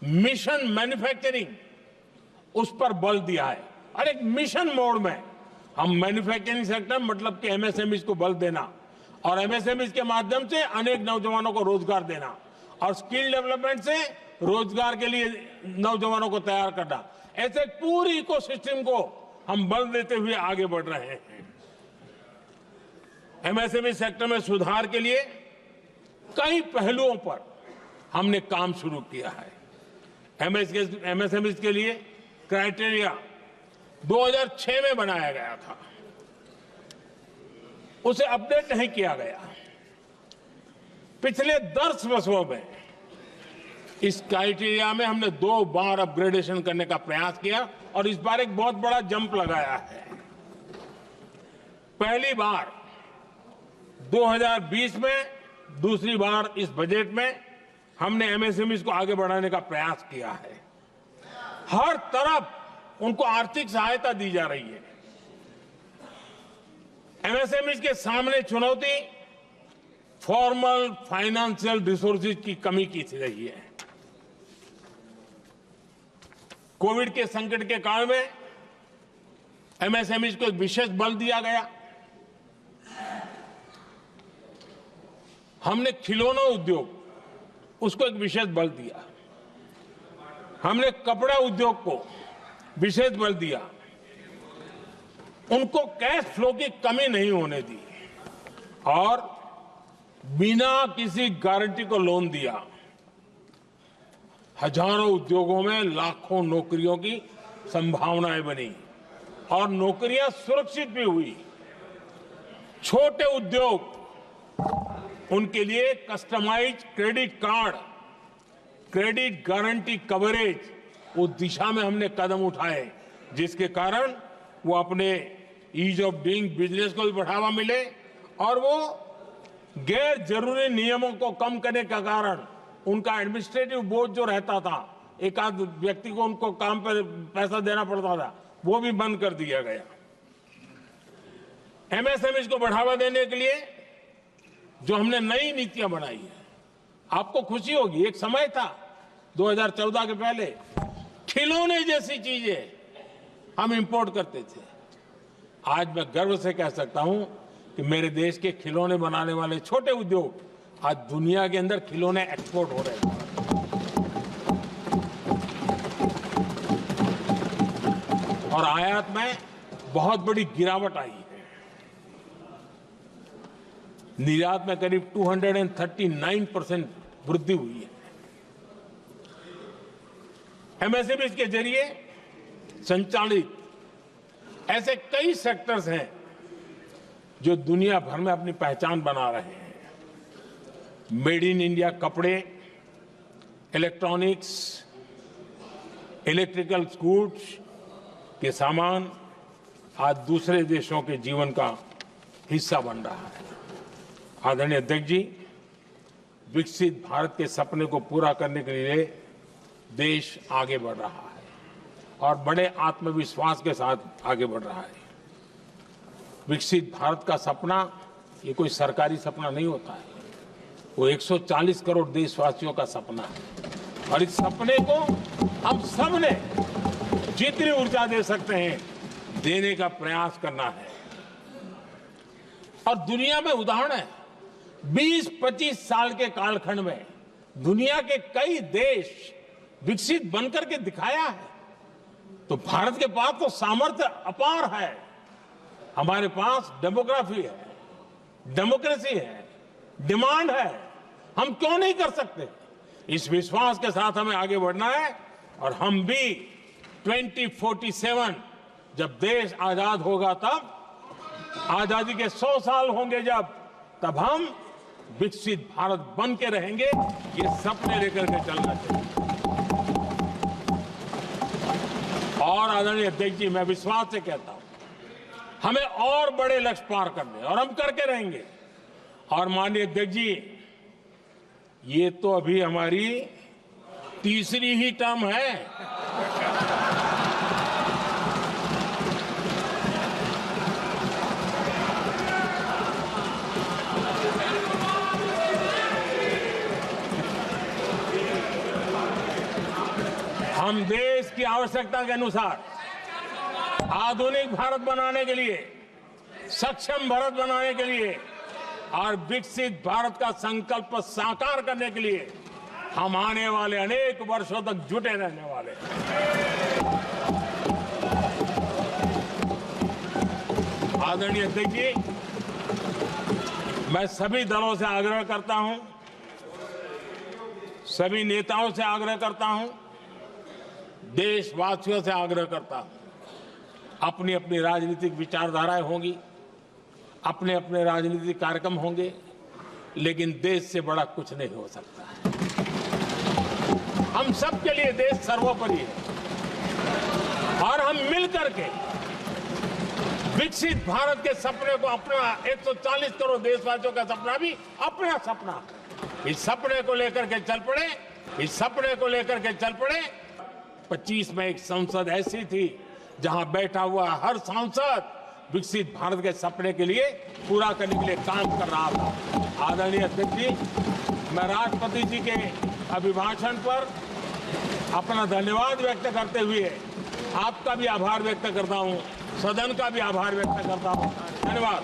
मिशन मैन्युफैक्चरिंग उस पर बल दिया है और एक मिशन मोड में हम मैन्युफैक्चरिंग सेक्टर मतलब कि एमएसएमई को बल देना और एमएसएमई के माध्यम से अनेक नौजवानों को रोजगार देना और स्किल डेवलपमेंट से रोजगार के लिए नौजवानों को तैयार करना, ऐसे पूरी इकोसिस्टम को हम बल देते हुए आगे बढ़ रहे हैं। एमएसएमई सेक्टर में सुधार के लिए कई पहलुओं पर हमने काम शुरू किया है। एमएसएमई के लिए क्राइटेरिया 2006 में बनाया गया था, उसे अपडेट नहीं किया गया। पिछले 10 वर्षों में इस क्राइटेरिया में हमने 2 बार अपग्रेडेशन करने का प्रयास किया और इस बार एक बहुत बड़ा जंप लगाया है। पहली बार 2020 में, दूसरी बार इस बजट में हमने एमएसएमई को आगे बढ़ाने का प्रयास किया है। हर तरफ उनको आर्थिक सहायता दी जा रही है। एमएसएमई के सामने चुनौती फॉर्मल फाइनेंशियल रिसोर्सेज की कमी की रही है। कोविड के संकट के काल में एमएसएमई को एक विशेष बल दिया गया। हमने खिलौना उद्योग उसको एक विशेष बल दिया। हमने कपड़ा उद्योग को विशेष बल दिया, उनको कैश फ्लो की कमी नहीं होने दी और बिना किसी गारंटी को लोन दिया। हजारों उद्योगों में लाखों नौकरियों की संभावनाएं बनी और नौकरियां सुरक्षित भी हुई। छोटे उद्योग, उनके लिए customize credit card, credit guarantee coverage, उस दिशा में हमने कदम उठाए जिसके कारण वो अपने ईज ऑफ डूइंग बिजनेस को भी बढ़ावा मिले और वो गैर जरूरी नियमों को कम करने का कारण उनका एडमिनिस्ट्रेटिव बोझ जो रहता था, एक आध व्यक्ति को उनको काम पर पैसा देना पड़ता था, वो भी बंद कर दिया गया। एमएसएमई को बढ़ावा देने के लिए जो हमने नई नीतियां बनाई है, आपको खुशी होगी, एक समय था 2014 के पहले खिलौने जैसी चीजें हम इंपोर्ट करते थे। आज मैं गर्व से कह सकता हूं कि मेरे देश के खिलौने बनाने वाले छोटे उद्योग आज दुनिया के अंदर खिलौने एक्सपोर्ट हो रहे हैं। और आयात में बहुत बड़ी गिरावट आई है। निर्यात में करीब 239% वृद्धि हुई है। एमएसएमई के जरिए संचालित ऐसे कई सेक्टर्स हैं जो दुनिया भर में अपनी पहचान बना रहे हैं। मेड इन इंडिया कपड़े, इलेक्ट्रॉनिक्स, इलेक्ट्रिकल गुड्स के सामान आज दूसरे देशों के जीवन का हिस्सा बन रहा है। आदरणीय अध्यक्ष जी, विकसित भारत के सपने को पूरा करने के लिए देश आगे बढ़ रहा है और बड़े आत्मविश्वास के साथ आगे बढ़ रहा है। विकसित भारत का सपना ये कोई सरकारी सपना नहीं होता है, वो 140 करोड़ देशवासियों का सपना है और इस सपने को हम सब ने जितनी ऊर्जा दे सकते हैं देने का प्रयास करना है। और दुनिया में उदाहरण है, 20-25 साल के कालखंड में दुनिया के कई देश विकसित बनकर के दिखाया है। तो भारत के पास तो सामर्थ्य अपार है। हमारे पास डेमोग्राफी है, डेमोक्रेसी है, डिमांड है, हम क्यों नहीं कर सकते? इस विश्वास के साथ हमें आगे बढ़ना है और हम भी 2047 जब देश आजाद होगा, तब आजादी के 100 साल होंगे तब हम विकसित भारत बन के रहेंगे। ये सपने लेकर के चलना चाहिए। और आदरणीय अध्यक्ष जी, मैं विश्वास से कहता हूं हमें और बड़े लक्ष्य पार करने और हम करके रहेंगे। और माननीय अध्यक्ष जी, ये तो अभी हमारी तीसरी ही टर्म है। हम देश की आवश्यकता के अनुसार आधुनिक भारत बनाने के लिए, सक्षम भारत बनाने के लिए और विकसित भारत का संकल्प साकार करने के लिए हम आने वाले अनेक वर्षों तक जुटे रहने वाले हैं। आदरणीय अध्यक्ष जी, मैं सभी दलों से आग्रह करता हूं, सभी नेताओं से आग्रह करता हूं, देशवासियों से आग्रह करता हूं, अपनी अपनी राजनीतिक विचारधाराएं होंगी, अपने अपने राजनीतिक कार्यक्रम होंगे, लेकिन देश से बड़ा कुछ नहीं हो सकता है। हम सबके लिए देश सर्वोपरि है और हम मिलकर के विकसित भारत के सपने को, अपना 140 करोड़ देशवासियों का सपना भी अपना सपना, इस सपने को लेकर के चल पड़े, इस सपने को लेकर के चल पड़े। 25 में एक संसद ऐसी थी जहां बैठा हुआ हर सांसद विकसित भारत के सपने के लिए पूरा करने के लिए काम कर रहा था। आदरणीय अध्यक्ष जी, मैं राष्ट्रपति जी के अभिभाषण पर अपना धन्यवाद व्यक्त करते हुए आपका भी आभार व्यक्त करता हूं, सदन का भी आभार व्यक्त करता हूं। धन्यवाद।